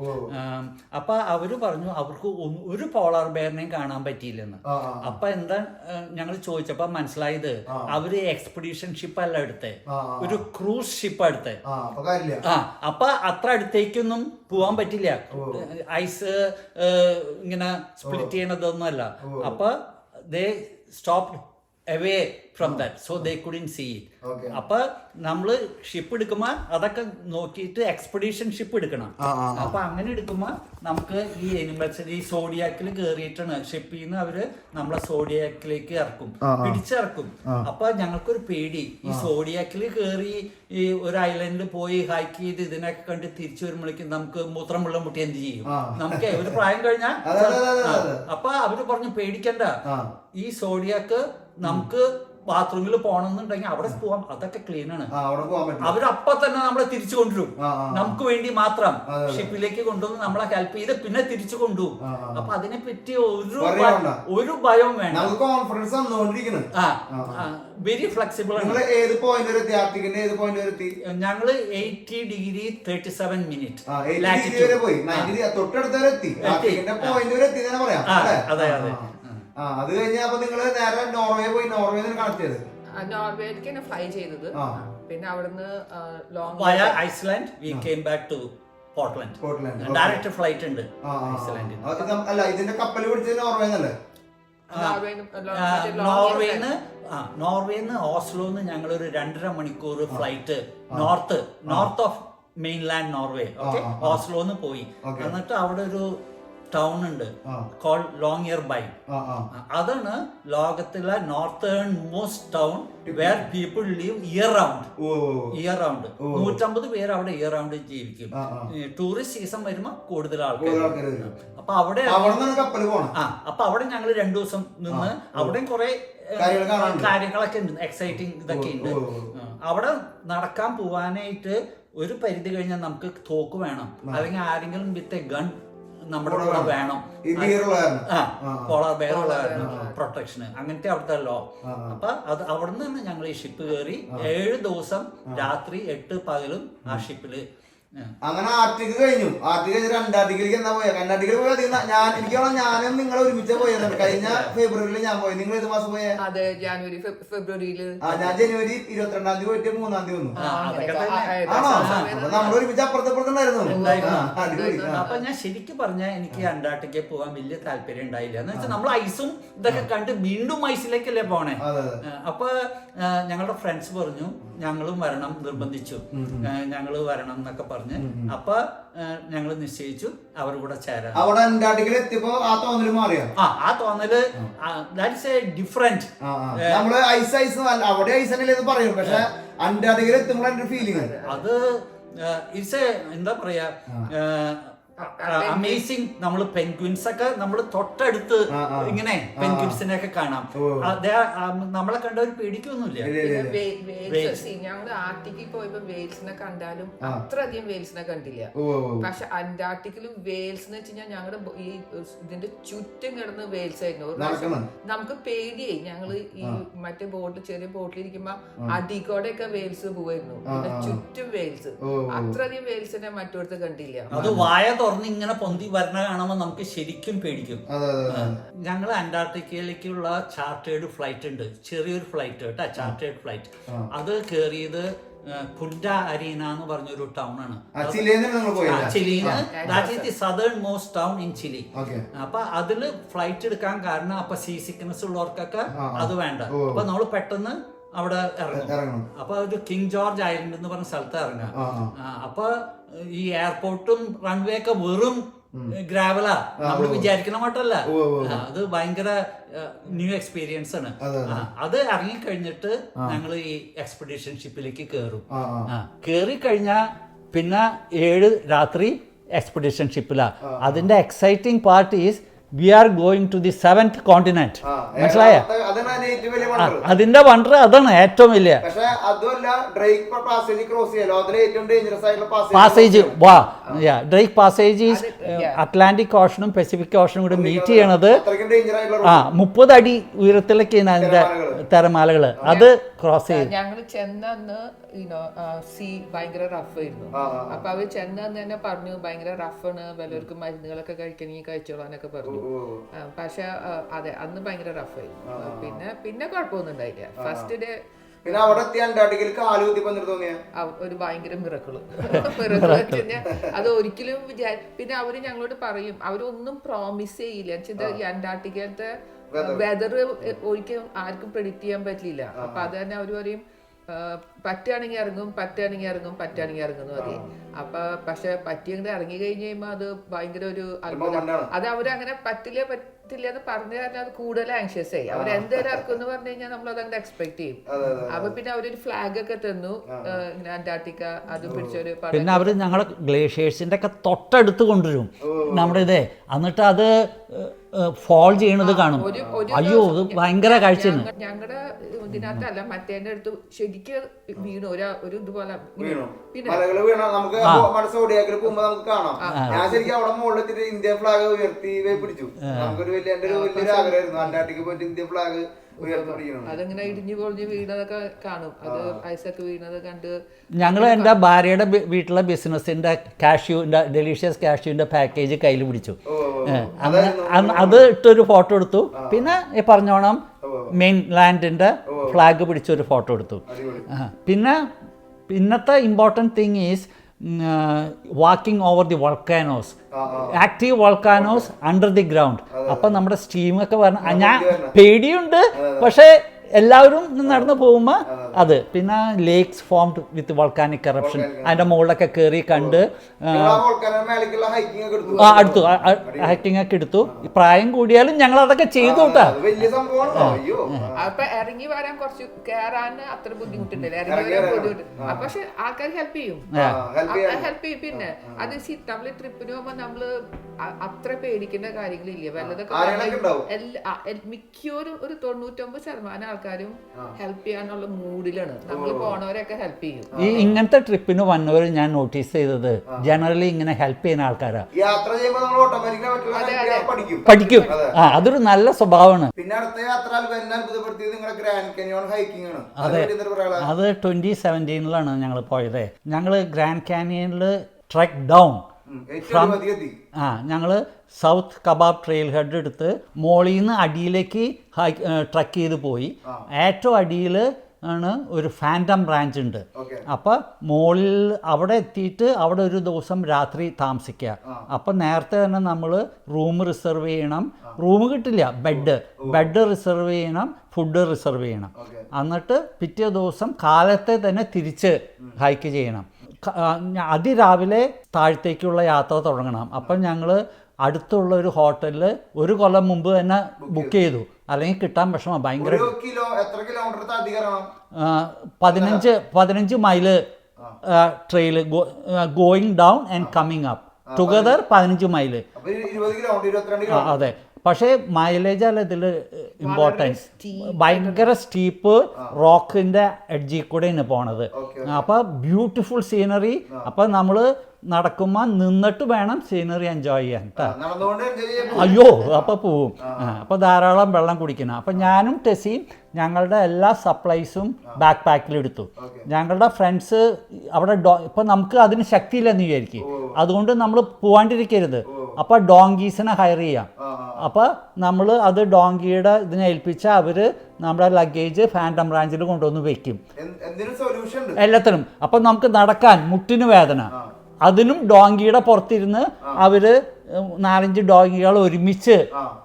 അപ്പൊ അവര് പറഞ്ഞു അവർക്ക് ഒരു പോളാർ ബെയറിനെയും കാണാൻ പറ്റിയില്ലെന്ന്. അപ്പൊ എന്താ ഞങ്ങൾ ചോദിച്ചപ്പോ മനസ്സിലായത്, അവര് എക്സ്പെഡീഷൻ ഷിപ്പ് അല്ല എടുത്തേ, ഒരു ക്രൂസ് ഷിപ്പ് എടുത്തേ. അപ്പൊ അത്ര അടുത്തേക്കൊന്നും പോവാൻ പറ്റില്ല, ഐസ് ഇങ്ങനെ സ്പ്ലിറ്റ് ചെയ്യണതൊന്നും അല്ല. അപ്പൊ ദേ stopped away from that, so they couldn't see it. അപ്പൊ നമ്മള് ഷിപ്പ് എടുക്കുമ്പോ അതൊക്കെ നോക്കിയിട്ട് എക്സ്പെഡീഷൻ ഷിപ്പ് എടുക്കണം. അപ്പൊ അങ്ങനെ എടുക്കുമ്പോ നമുക്ക് ഈ എനിമൽസ് ഈ സോഡിയാക്കിൽ കേറിയിട്ടാണ് ഷിപ്പിൽ നിന്ന് അവര് നമ്മളെ സോഡിയാക്കിലേക്ക് ഇറക്കും, പിടിച്ചിറക്കും. അപ്പൊ ഞങ്ങൾക്കൊരു പേടി, ഈ സോഡിയാക്കിൽ കേറി ഈ ഒരു ഐലൻഡിൽ പോയി ഹൈക്ക് ചെയ്ത് ഇതിനൊക്കെ കണ്ട് തിരിച്ചു വരുമ്പോഴേക്കും നമുക്ക് മൂത്രം വെള്ളം മുട്ടി എന്ത് ചെയ്യും, നമുക്ക് ഒരു പ്രായം കഴിഞ്ഞാൽ. അപ്പൊ അവര് പറഞ്ഞു പേടിക്കണ്ട, ഈ സോഡിയാക്ക് നമുക്ക് ബാത്റൂമിൽ പോകണമെന്നുണ്ടെങ്കിൽ അവിടെ പോവാം, അതൊക്കെ ക്ലീൻ ആണ്. അവരപ്പൊ തന്നെ നമ്മളെ തിരിച്ചു കൊണ്ടുവരും, നമുക്ക് വേണ്ടി മാത്രം ഷിപ്പിലേക്ക് കൊണ്ടുവന്ന് നമ്മളെ ഹെൽപ്പ് ചെയ്ത് പിന്നെ തിരിച്ചു കൊണ്ടുപോകും. അപ്പൊ അതിനെ പറ്റി ഒരു ഭയവും വേണ്ട, വെരി ഫ്ലെക്സിബിൾ ആണ്. ഞങ്ങള് 80 ഡിഗ്രി 37 മിനിറ്റ് അതെ അതെ. അത് കഴിഞ്ഞപ്പോ നിങ്ങള് നേരെ നോർവേ പോയി, നോർവേയിലേക്ക് ഫ്ലൈ ചെയ്തത്. പിന്നെ അവിടുന്ന് Iceland we came back to Portland. Direct flight ഉണ്ട് ഐസ്ലാൻഡിൽ. അല്ല, ഇതിന്റെ കപ്പൽ പിടിച്ചത് നോർവേന്നല്ലേ? നോർവേന്ന് ഓസ്ലോന്ന് ഞങ്ങളൊരു 2.5 മണിക്കൂർ flight north of mainland Norway, ഓസ്ലോന്ന് പോയി. എന്നിട്ട് അവിടെ ഒരു ടൗൺ ഉണ്ട് കോൾഡ് ലോങ്ങിയർബൈ. അതാണ് ലോകത്തിലെ northern most town where people live year round. 150 പേര് അവിടെ ഇയർ റൗണ്ട് ജീവിക്കും. ടൂറിസ്റ്റ് സീസൺ വരുമ്പോ കൂടുതൽ ആൾക്കാർ. അപ്പൊ അവിടെ ഞങ്ങൾ 2 ദിവസം നിന്ന് അവിടെയും കുറെ കാര്യങ്ങളൊക്കെ ഉണ്ട്, എക്സൈറ്റിംഗ് ഇതൊക്കെ ഉണ്ട്. അവിടെ നടക്കാൻ പോവാനായിട്ട് ഒരു പരിധി കഴിഞ്ഞാൽ നമുക്ക് തോക്ക് വേണം, അല്ലെങ്കിൽ ആരെങ്കിലും വിത്ത് എ ഗൺ നമ്മുടെ കൂടെ വേണം, പോളാർ ബെയർ ഉള്ള പ്രൊട്ടക്ഷന്. അങ്ങനത്തെ അവിടുത്തെ ലോ. അപ്പൊ അത് അവിടെ നിന്ന് ഞങ്ങൾ ഈ ഷിപ്പ് കയറി 7 ദിവസം രാത്രി 8 പകലും ആ ഷിപ്പില്. അങ്ങനെ ആർട്ടിക് കഴിഞ്ഞു. ആർട്ടിക് കഴിഞ്ഞിട്ട് അന്റാർട്ടിക്കയിലേക്ക് എന്നാ പോയത്? അന്റാർട്ടിക്കയിൽ പോയത് ഞാനും നിങ്ങളെ ഒരുമിച്ച് പോയത്. കഴിഞ്ഞ ഫെബ്രുവരിയിൽ ഞാൻ പോയത്. നിങ്ങൾ ഏത് മാസം പോയത്? അതെ, ജനുവരി ഫെബ്രുവരിയില്. ഞാൻ ജനുവരി 22-ാം തീയതി പോയിട്ട് 3-ാം തീയതി വന്നു. നമ്മൾ ഒരുമിച്ച് അപ്പുറത്തപ്പുറത്തുണ്ടായിരുന്നു. അപ്പൊ ഞാൻ ശരിക്കും പറഞ്ഞാൽ എനിക്ക് അന്റാർട്ടിക്കയിൽ പോകാൻ വലിയ താല്പര്യം ഉണ്ടായില്ല. എന്ന് വെച്ചാൽ നമ്മൾ ഐസും ഇതൊക്കെ കണ്ട് വീണ്ടും ഐസിലേക്കല്ലേ പോണേ. അപ്പൊ ഞങ്ങളുടെ ഫ്രണ്ട്സ് പറഞ്ഞു ഞങ്ങളും വരണം, നിർബന്ധിച്ചു, ഞങ്ങള് വരണം എന്നൊക്കെ പറഞ്ഞു. പറഞ്ഞ്. അപ്പൊ ഞങ്ങൾ നിശ്ചയിച്ചു അവരുടെ കൂടെ ചേരാൻ. അവിടെ അന്റാർട്ടിക്കയിൽ എത്തിയപ്പോ ആ തോന്നല് മാറിയോ? ആ തോന്നല് ദാറ്റ്സ് എ ഡിഫറെന്റ്. നമ്മള് ഐസ് അവിടെ ഐസ് തന്നെ പറയും, പക്ഷെ അന്റാർട്ടിക്കയിൽ എത്തുമ്പോൾ എന്റെ ഫീലിംഗ് അത് ഇറ്റ്സ് എ എന്താ പറയാ അമേസിങ്. നമ്മള് പെൻഗ്വിൻസ് ഒക്കെ നമ്മള് തൊട്ടടുത്ത് ഇങ്ങനെ പെൻഗ്വിൻസിനെ ഒക്കെ കാണാം. നമ്മളെ കണ്ടവർ പേടിക്കൊന്നുമില്ല. ഞങ്ങള് ആർട്ടിക്കിൽ പോയപ്പോ വെയിൽസിനെ കണ്ടാലും അത്രയധികം വെയിൽസിനെ കണ്ടില്ല. പക്ഷെ അന്റാർട്ടിക്കിലും വെയിൽസ് എന്ന് വെച്ച് കഴിഞ്ഞാൽ ഞങ്ങളുടെ ഈ ഇതിന്റെ ചുറ്റും കിടന്ന് വെയിൽസ് ആയിരുന്നു. നമുക്ക് പേടിയായി. ഞങ്ങള് ഈ മറ്റേ ബോട്ടിൽ ചെറിയ ബോട്ടിലിരിക്കുമ്പോ അടിക്കോടെ ഒക്കെ വെയിൽസ് പോവായിരുന്നു. പിന്നെ ചുറ്റും വെയിൽസ്, അത്രയധികം വെയിൽസിനെ മറ്റൊരുത്ത് കണ്ടില്ല. അത് വായ തുറന്ന് ഇങ്ങനെ പൊന്തി വരണ കാണുമ്പോൾ നമുക്ക് ശരിക്കും പേടിക്കും. ഞങ്ങൾ അന്റാർട്ടിക്കയിലേക്കുള്ള ചാർട്ടേഡ് ഫ്ലൈറ്റ് ഉണ്ട്, ചെറിയൊരു ഫ്ലൈറ്റ് കേട്ടോ, ചാർട്ടേഡ് ഫ്ലൈറ്റ്. അത് കയറിയത് പുൻഡ അരീന എന്ന് പറഞ്ഞൊരു ടൗൺ ആണ് ചിലിന്ന്. That is the southernmost town in Chile. അപ്പൊ അതില് ഫ്ലൈറ്റ് എടുക്കാൻ കാരണം അപ്പൊ സീ സിക്നസ് ഉള്ളവർക്കൊക്കെ അത് വേണ്ട. അപ്പൊ നമ്മൾ പെട്ടെന്ന് അവിടെ ഇറങ്ങും. അപ്പൊ ഒരു കിങ് ജോർജ് ഐലൻഡ് എന്ന് പറഞ്ഞ സ്ഥലത്ത് ഇറങ്ങാം. അപ്പൊ ഈ എയർപോർട്ടും റൺവേ ഒക്കെ വെറും ഗ്രാവലാ, നമ്മൾ വിചാരിക്കുന്ന മട്ടല്ല. അത് ഭയങ്കര ന്യൂ എക്സ്പീരിയൻസ് ആണ്. അത് ഇറങ്ങിക്കഴിഞ്ഞിട്ട് ഞങ്ങൾ ഈ എക്സ്പെഡിഷൻ ഷിപ്പിലേക്ക് കയറും. കയറി കഴിഞ്ഞാ പിന്നെ 7 രാത്രി എക്സ്പെഡിഷൻ ഷിപ്പിലാ. അതിന്റെ exciting part is we are going to the 7th continent. മനസ്സിലായ? അതിന്റെ വണ്ടർ അതാണ് ഏറ്റവും വലിയ പാസേജ്. വാ ഡ്രേക്ക് പാസേജ് ഈസ് അറ്റ്ലാന്റിക് ഓഷനും പസഫിക് ഓഷനും കൂടി മീറ്റ് ചെയ്യണത് 30 അടി ഉയരത്തിലേക്കാണ് അതിന്റെ തിരമാലകള്. അത് ക്രോസ് ചെയ്ത് ഞങ്ങൾ ചെന്നു സീ ഭയങ്കര റഫ് ആയിരുന്നു. അപ്പൊ അവര് ചെന്നു തന്നെ പറഞ്ഞു ഭയങ്കര റഫാണ്, വല്ലവർക്കും മരുന്നുകളൊക്കെ കഴിക്കണമെങ്കിൽ കഴിച്ചോളാനൊക്കെ പറഞ്ഞു. പക്ഷെ അതെ അന്ന് ഭയങ്കര റഫായിരുന്നു. പിന്നെ കുഴപ്പമൊന്നും ഉണ്ടായില്ല. ഫസ്റ്റ് ഡേ ഒരു ഭയങ്കര മിറക്കിള് അത് ഒരിക്കലും പിന്നെ അവര് ഞങ്ങളോട് പറയും, അവരൊന്നും പ്രോമിസ് ചെയ്യില്ല. ഈ അന്റാർട്ടിക്കത്തെ വെതർ ഒരിക്കലും ആർക്കും പ്രെഡിക്റ്റ് ചെയ്യാൻ പറ്റില്ല. അപ്പൊ അത് തന്നെ അവര് പറയും പറ്റുകയാണെങ്കിൽ ഇറങ്ങും, പറ്റുകയാണെങ്കിൽ ഇറങ്ങും എന്ന് പറയും. അപ്പൊ പക്ഷെ പറ്റിയെങ്കിൽ ഇറങ്ങി കഴിഞ്ഞ് കഴിയുമ്പോ അത് ഭയങ്കര ഒരു അത്ഭുതം. അത് അവരങ്ങനെ പറ്റില്ല എന്ന് പറഞ്ഞു കാരണം അത് കൂടുതൽ ആങ്ഷ്യസ് ആയി. അവർ എന്തായാലും ഇറക്കും എന്ന് പറഞ്ഞു കഴിഞ്ഞാൽ നമ്മൾ അതങ്ങനെ എക്സ്പെക്ട് ചെയ്യും. അപ്പൊ പിന്നെ അവരൊരു ഫ്ലാഗ് ഒക്കെ തന്നു, അന്റാർട്ടിക്ക അത് പിടിച്ചൊരു. പിന്നെ അവര് ഞങ്ങളെ ഗ്ലേഷ്യേഴ്സിന്റെ ഒക്കെ തൊട്ടടുത്ത് കൊണ്ടുവരും നമ്മുടെ ഇതേ. എന്നിട്ട് അത് ഫോൾ ചെയ്യണത് കാണും. അയ്യോ അത് ഭയങ്കര കാഴ്ചയാണ്. ഞങ്ങളുടെ ഇതിനകത്തല്ല മറ്റേന്റെ അടുത്ത് ശരിക്കും വീണു ഒരു ഇതുപോലെ. പിന്നെ ഞാൻ ശരിക്കും അവിടെ മുകളിൽ ഇന്ത്യൻ ഫ്ലാഗ് ഉയർത്തി പിടിച്ചു. നമുക്കൊരു വലിയൊരു ആഗ്രഹമായിരുന്നു അന്റാർട്ടിക്ക പോയിട്ട് ഇന്ത്യൻ ഫ്ലാഗ് അതങ്ങനെ ഇടിഞ്ഞു പൊളിഞ്ഞ് വീണതൊക്കെ കാണും. അത് ഐസൊക്കെ വീണത് കണ്ട് ഞങ്ങൾ എൻ്റെ ഭാര്യയുടെ വീട്ടിലെ ബിസിനസിന്റെ കാഷ്യൂന്റെ ഡെലീഷ്യസ് കാഷ്യൂന്റെ പാക്കേജ് കയ്യിൽ പിടിച്ചു. അത് ഇട്ടൊരു ഫോട്ടോ എടുത്തു. പിന്നെ ഈ പറഞ്ഞോണം മെയിൻ ലാൻഡിന്റെ ഫ്ലാഗ് പിടിച്ചൊരു ഫോട്ടോ എടുത്തു. പിന്നത്തെ important thing is walking over the volcanoes, active volcanoes under the ground. അപ്പം നമ്മുടെ സ്റ്റീമൊക്കെ പറഞ്ഞ ഞാൻ പേടിയുണ്ട്, പക്ഷേ എല്ലാവരും നടന്നു പോകുമ്പോൾ അത്. പിന്നെ ലേക്സ് ഫോംഡ് വിത്ത് വോൾക്കാനിക് എറപ്ഷൻ, അതിൻ്റെ മുകളിലൊക്കെ കയറി കണ്ട് അടുത്തു ഹൈക്കിംഗ് ഒക്കെ എടുത്തു. പ്രായം കൂടിയാലും ഞങ്ങൾ അതൊക്കെ ചെയ്തു കേട്ടാ. അപ്പൊ ഇറങ്ങി വരാൻ കുറച്ച് കയറാൻ അത്ര ബുദ്ധിമുട്ടുണ്ടല്ലോ, ഇറങ്ങി വരാൻ ബുദ്ധിമുട്ട്. പക്ഷെ ആൾക്കാർ ഹെൽപ്പ് ചെയ്യും. പിന്നെ അത് നമ്മള് ട്രിപ്പിന് പോകുമ്പോ നമ്മള് അത്ര പേടിക്കേണ്ട കാര്യങ്ങളില്ല. വല്ലതൊക്കെ മിക്കവരും ഒരു 99% ആൾക്കാരും ഹെൽപ്പ് ചെയ്യാനുള്ള മൂഡിലാണ്. നമ്മൾ പോണവരൊക്കെ ഹെൽപ്പ് ചെയ്യും. ഈ ഇങ്ങനത്തെ ട്രിപ്പിന് വന്നവർ ഞാൻ നോട്ടീസ് ചെയ്തത് ജനറലി ഇങ്ങനെ ഹെൽപ്പ് ചെയ്യുന്ന ആൾക്കാരാ. പഠിക്കും. അതൊരു നല്ല സ്വഭാവമാണ്. അതെ, അത് 2017 ഞങ്ങൾ പോയത്. ഞങ്ങൾ ഗ്രാൻഡ് കാനിയനിൽ ട്രെക്ക് ഡൗൺ ഞങ്ങൾ സൗത്ത് കബാബ് ട്രെയിൽ ഹെഡ് എടുത്ത് മോളിൽ നിന്ന് അടിയിലേക്ക് ട്രക്ക് ചെയ്ത് പോയി. ഏറ്റവും അടിയിൽ ആണ് ഒരു ഫാൻറ്റം ബ്രാഞ്ച് ഉണ്ട്. അപ്പോൾ മോളിൽ അവിടെ എത്തിയിട്ട് അവിടെ ഒരു ദിവസം രാത്രി താമസിക്കുക. അപ്പം നേരത്തെ തന്നെ നമ്മൾ റൂം റിസർവ് ചെയ്യണം. റൂം കിട്ടില്ല, ബെഡ് റിസർവ് ചെയ്യണം, ഫുഡ് റിസർവ് ചെയ്യണം. എന്നിട്ട് പിറ്റേ ദിവസം കാലത്തെ തന്നെ തിരിച്ച് ഹൈക്ക് ചെയ്യണം. അതിരാവിലെ താഴത്തേക്കുള്ള യാത്ര തുടങ്ങണം. അപ്പം ഞങ്ങൾ അടുത്തുള്ള ഒരു ഹോട്ടലിൽ 1 കൊല്ലം മുമ്പ് തന്നെ ബുക്ക് ചെയ്തു, അല്ലെങ്കിൽ കിട്ടാൻ വിഷമം. ഭയങ്കര 15 mile trail going down and coming up together 15 mile. അതെ, പക്ഷേ മൈലേജ് അല്ല ഇതിൽ ഇമ്പോർട്ടൻസ്. ഭയങ്കര സ്റ്റീപ്പ് റോക്കിന്റെ എഡ്ജിൽ കൂടെയാണ് പോണത്. അപ്പോൾ ബ്യൂട്ടിഫുൾ സീനറി. അപ്പം നമ്മൾ നടക്കുമ്പോൾ നിന്നിട്ട് വേണം സീനറി എൻജോയ് ചെയ്യാൻ കേട്ടോ. അയ്യോ, അപ്പോൾ പോവും. അപ്പോൾ ധാരാളം വെള്ളം കുടിക്കണം. അപ്പം ഞാനും ടെസിയും ഞങ്ങളുടെ എല്ലാ സപ്ലൈസും ബാക്ക് പാക്കിലെടുത്തു. ഞങ്ങളുടെ ഫ്രണ്ട്സ് അവിടെ ഇപ്പം നമുക്ക് അതിന് ശക്തിയില്ലെന്ന് വിചാരിക്കും, അതുകൊണ്ട് നമ്മൾ പോവാണ്ടിരിക്കരുത്. അപ്പോൾ ഡോങ്കീസിനെ ഹയർ ചെയ്യാം. അപ്പോൾ നമ്മൾ അത് ഡോങ്കിയുടെ ഇതിനെ ഏൽപ്പിച്ചാൽ അവർ നമ്മുടെ ലഗേജ് ഫാൻറ്റം ബ്രാഞ്ചിൽ കൊണ്ടുവന്ന് വെക്കും എല്ലാത്തിനും. അപ്പം നമുക്ക് നടക്കാൻ മുട്ടിന് വേദന, അതിനും ഡോങ്കിയുടെ പുറത്തിരുന്ന് അവർ 4-5 ഡോങ്കികൾ ഒരുമിച്ച്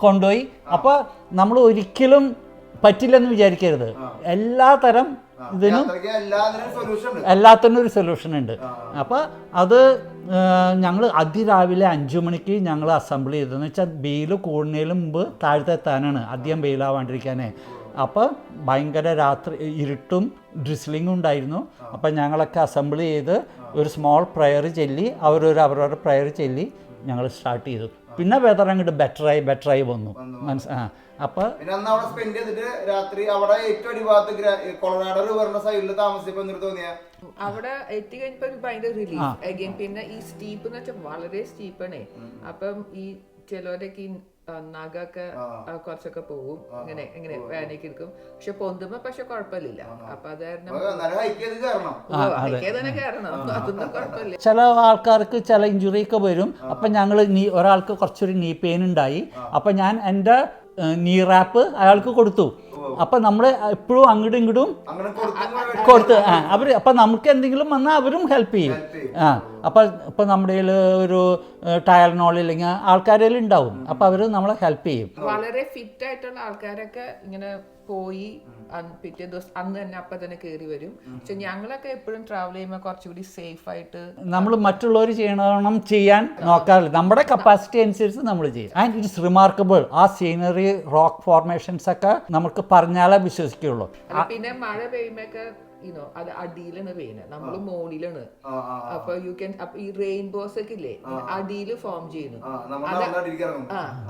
കൊണ്ടുപോയി. അപ്പോൾ നമ്മൾ ഒരിക്കലും പറ്റില്ലെന്ന് വിചാരിക്കരുത്. എല്ലാത്തരം ഇതിനും എല്ലാത്തിനും ഒരു സൊല്യൂഷൻ ഉണ്ട്. അപ്പോൾ അത് ഞങ്ങൾ അതിരാവിലെ 5 മണിക്ക് ഞങ്ങൾ അസംബിൾ ചെയ്തതെന്ന് വെച്ചാൽ വെയിൽ കൂടുന്നതിന് മുമ്പ് താഴത്തെത്താനാണ്, അധികം വെയിലാവാണ്ടിരിക്കാനേ. അപ്പോൾ ഭയങ്കര രാത്രി ഇരുട്ടും ഡ്രിസ്ലിങ്ങും ഉണ്ടായിരുന്നു. അപ്പം ഞങ്ങളൊക്കെ അസംബിൾ ചെയ്ത് ഒരു സ്മോൾ പ്രയർ ചൊല്ലി അവരവരുടെ പ്രയർ ചൊല്ലി ഞങ്ങൾ സ്റ്റാർട്ട് ചെയ്തു. പിന്നെ വെതർ അങ്ങോട്ട് ബെറ്ററായി വന്നു. അപ്പോൾ അവിടെ എത്തിക്കഴിഞ്ഞപ്പോ ഭയങ്കര റിലീഫ് അഗൈൻ. പിന്നെ ഈ സ്റ്റീപ്പ് എന്ന് വെച്ചാൽ വളരെ സ്റ്റീപ്പാണേ. അപ്പം ഈ ചിലവരൊക്കെ നഗൊക്കെ കുറച്ചൊക്കെ പോവും, ഇങ്ങനെ വേനയ്ക്ക് എടുക്കും. പക്ഷെ പൊന്തുമ്പോ പക്ഷെ കുഴപ്പമില്ല. അപ്പൊ അത് കാരണം അതൊന്നും കുഴപ്പമില്ല. ചില ആൾക്കാർക്ക് ചില ഇഞ്ചുറി ഒക്കെ വരും. അപ്പം ഞങ്ങൾ ഒരാൾക്ക് കുറച്ചൊരു നീ പെയിൻ ഉണ്ടായി. അപ്പം ഞാൻ എൻ്റെ നീ റാപ്പ് അയാൾക്ക് കൊടുത്തു. അപ്പം നമ്മൾ എപ്പോഴും അങ്ങോട്ടും ഇങ്ങോട്ടും കൊടുത്ത് അപ്പം നമുക്ക് എന്തെങ്കിലും വന്നാൽ അവരും ഹെൽപ്പ് ചെയ്യും. അപ്പം ഇപ്പം നമ്മുടെ ഒരു ടയർനോൾ ഇല്ലെങ്കിൽ ആൾക്കാരിൽ ഉണ്ടാവും. അപ്പം അവർ നമ്മളെ ഹെൽപ്പ് ചെയ്യും. വളരെ ഫിറ്റ് ആയിട്ടുള്ള ആൾക്കാരൊക്കെ ഇങ്ങനെ പോയി പിറ്റേ ദിവസം അന്ന് തന്നെ അപ്പം തന്നെ കയറി വരും. പക്ഷെ ഞങ്ങളൊക്കെ എപ്പോഴും ട്രാവൽ ചെയ്യുമ്പോൾ കുറച്ചുകൂടി സേഫ് ആയിട്ട് നമ്മൾ മറ്റുള്ളവർ ചെയ്യണം ചെയ്യാൻ നോക്കാറില്ല. നമ്മുടെ കപ്പാസിറ്റി അനുസരിച്ച് നമ്മൾ ചെയ്യും. And it's remarkable. ആ സീനറി റോക്ക് ഫോർമേഷൻസ് ഒക്കെ നമുക്ക് പറഞ്ഞാലേ വിശ്വസിക്കുള്ളൂ. പിന്നെ മഴ പെയ്യുമ്പോഴൊക്കെ അത് അടിയിലാണ് പെയ്യുന്നത്, നമ്മള് മോളിലാണ്. അപ്പൊ യു ക്യാൻ ഈ റെയിൻബോസ് ഒക്കെ ഇല്ലേ അടിയിൽ ഫോം ചെയ്യുന്നു.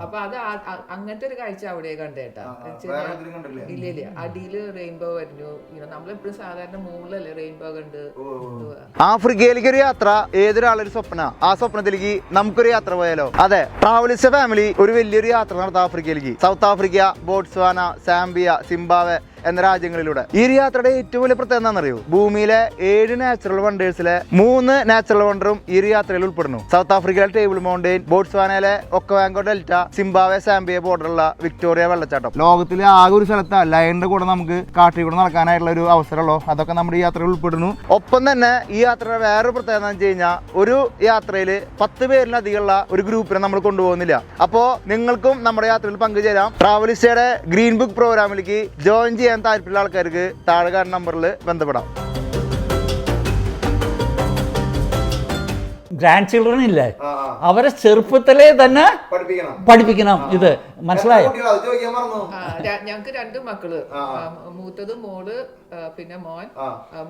അപ്പൊ അത് അങ്ങനത്തെ ഒരു കാഴ്ച അവിടെ കണ്ടേട്ടാ. ഇല്ല അടിയില് റെയിൻബോ വരുന്നു. നമ്മളെപ്പോഴും സാധാരണ മുകളിലല്ലേ റെയിൻബോ കണ്ട്. ആഫ്രിക്കയിലേക്ക് ഒരു യാത്ര ഏതൊരാളൊരു സ്വപ്ന. ആ സ്വപ്നത്തിലേക്ക് നമുക്കൊരു യാത്ര പോയാലോ? അതെ, ട്രാവലിസ്റ്റ് ഫാമിലി ഒരു വലിയൊരു യാത്ര നടത്താം ആഫ്രിക്കയിലേക്ക്. South Africa, Botswana, Zambia, Zimbabwe എന്ന രാജ്യങ്ങളിലൂടെ. ഈ ഒരു യാത്രയുടെ ഏറ്റവും വലിയ പ്രത്യേകത എന്താണെന്നറിയോ? ഭൂമിയിലെ 7 നാച്ചുറൽ വണ്ടേഴ്സിലെ 3 നാച്ചുറൽ വണ്ടറും ഈ ഒരു യാത്രയിൽ ഉൾപ്പെടുന്നു. സൗത്ത് ആഫ്രിക്കയിലെ ടേബിൾ മൗണ്ടെയിൻ, ബോട്സ്വാനയിലെ ഒക്കവാങ്കോ ഡെൽറ്റ, സിംബാബ്വെ സാംബിയ ബോർഡറുള്ള വിക്ടോറിയ വെള്ളച്ചാട്ടം. ലോകത്തിലെ ആകെ ഒരു സ്ഥലത്ത് ലയണിന്റെ കൂടെ നമുക്ക് കാട്ടിൽ കൂടെ നടക്കാനായിട്ടുള്ള ഒരു അവസരമുള്ളൂ. അതൊക്കെ നമ്മുടെ ഈ യാത്രയിൽ ഉൾപ്പെടുന്നു. ഒപ്പം തന്നെ ഈ യാത്രയുടെ വേറൊരു പ്രത്യേകത എന്ന് വെച്ച് കഴിഞ്ഞാൽ ഒരു യാത്രയിൽ 10 പേരിലധികമുള്ള ഒരു ഗ്രൂപ്പിനെ നമ്മൾ കൊണ്ടുപോകുന്നില്ല. അപ്പോൾ നിങ്ങൾക്കും നമ്മുടെ യാത്രയിൽ പങ്കുചേരാം. ട്രാവലിസ്റ്റയുടെ ഗ്രീൻ ബുക്ക് പ്രോഗ്രാമിലേക്ക് ജോയിൻ ചെയ്യാൻ താല്പര്യമുള്ള ആൾക്കാർക്ക് താഴെ കാണുന്ന നമ്പറിൽ ബന്ധപ്പെടാം. ഗ്രാൻഡ് ചിൽഡ്രൻ ഇല്ലേ, അവരെ ചെറുപ്പത്തിലേ തന്നെ പഠിപ്പിക്കണം. ഇത് മനസ്സിലായോ? ഞങ്ങക്ക് 2 മക്കള്. മൂത്തത് മോള്, പിന്നെ മോൻ.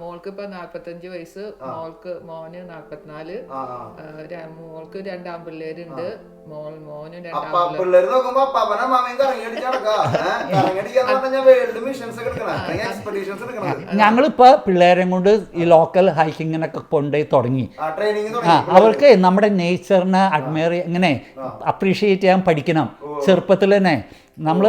മോൾക്ക് ഇപ്പൊ 45 വയസ്സ്, മോന് 44. മോൾക്ക് 2 ആൺപിള്ളേരുണ്ട്. മോന് 2 ഞങ്ങളിപ്പോ പിള്ളേരെ കൊണ്ട് ഈ ലോക്കൽ ഹൈക്കിങ്ങിനൊക്കെ കൊണ്ടുപോയി തുടങ്ങി. അവർക്ക് നമ്മുടെ നേച്ചറിനെ അഡ്മയർ ഇങ്ങനെ അപ്രീഷിയേറ്റ് ചെയ്യാൻ പഠിക്കണം ചെറുപ്പത്തിൽ തന്നെ. നമ്മൾ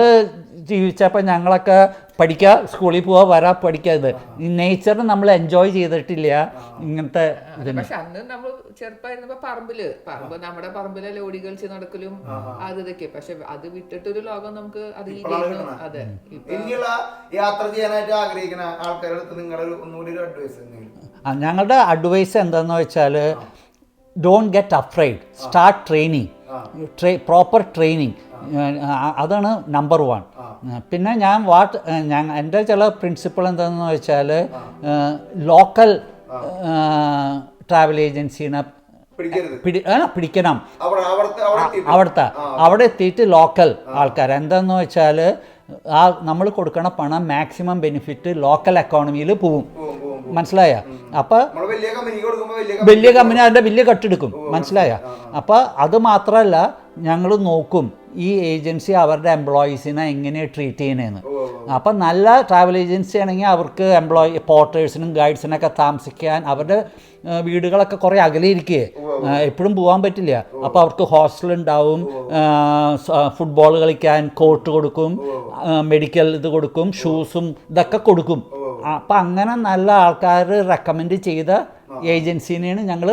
ജീവിച്ചപ്പോൾ ഞങ്ങളൊക്കെ പഠിക്കുക, സ്കൂളിൽ പോവാ, വരാ, പഠിക്കാത്. ഈ നേച്ചറിനെ നമ്മൾ എൻജോയ് ചെയ്തിട്ടില്ല ഇങ്ങനത്തെ. പക്ഷെ അന്ന് നമ്മൾ ചെറുപ്പമായിരുന്നപ്പോ പറമ്പ് നമ്മുടെ പറമ്പിലെ ലോഡി കളിച്ച് നടക്കലും അത് ഇതൊക്കെ. പക്ഷെ അത് വിട്ടിട്ടൊരു ലോകം നമുക്ക് അറിയില്ലായിരുന്നു. അതെ, ഇനിയുള്ള യാത്ര ചെയ്യാനായിട്ട് ആഗ്രഹിക്കുന്ന ആൾക്കാരുടെ നിങ്ങളുടെ ഒന്നുകൂടി ഒരു അഡ്വൈസ്? ഞങ്ങളുടെ അഡ്വൈസ് എന്താണെന്ന് വെച്ചാൽ, don't get afraid, start training, proper training. അതാണ് നമ്പർ 1. പിന്നെ ഞാൻ എൻ്റെ ചില പ്രിൻസിപ്പിൾ എന്താണെന്ന് വെച്ചാൽ, ലോക്കൽ ട്രാവൽ ഏജൻസീനെ പിടിക്കണം. അവിടെ എത്തിയിട്ട് ലോക്കൽ ആൾക്കാർ എന്താന്ന് വെച്ചാൽ നമ്മൾ കൊടുക്കണ പണം മാക്സിമം ബെനിഫിറ്റ് ലോക്കൽ എക്കോണമിയിൽ പോവും. മനസ്സിലായ? അപ്പോൾ വലിയ കമ്പനി അതിൻ്റെ വലിയ കട്ടെടുക്കും. മനസ്സിലായ? അപ്പോൾ അത് മാത്രമല്ല, ഞങ്ങൾ നോക്കും ഈ ഏജൻസി അവരുടെ എംപ്ലോയീസിനെ എങ്ങനെ ട്രീറ്റ് ചെയ്യണേന്ന്. അപ്പം നല്ല ട്രാവൽ ഏജൻസി ആണെങ്കിൽ അവർക്ക് പോർട്ടേഴ്സിനും ഗൈഡ്സിനൊക്കെ താമസിക്കാൻ അവരുടെ വീടുകളൊക്കെ കുറേ അകലെയിരിക്കുകയെ എപ്പോഴും പോകാൻ പറ്റില്ല. അപ്പോൾ അവർക്ക് ഹോസ്റ്റൽ ഉണ്ടാവും, ഫുട്ബോൾ കളിക്കാൻ കോർട്ട് കൊടുക്കും, മെഡിക്കൽ ഇത് കൊടുക്കും, ഷൂസും ഇതൊക്കെ കൊടുക്കും. അപ്പം അങ്ങനെ നല്ല ആൾക്കാർ റെക്കമെൻഡ് ചെയ്ത ഏജൻസിനെയാണ് ഞങ്ങൾ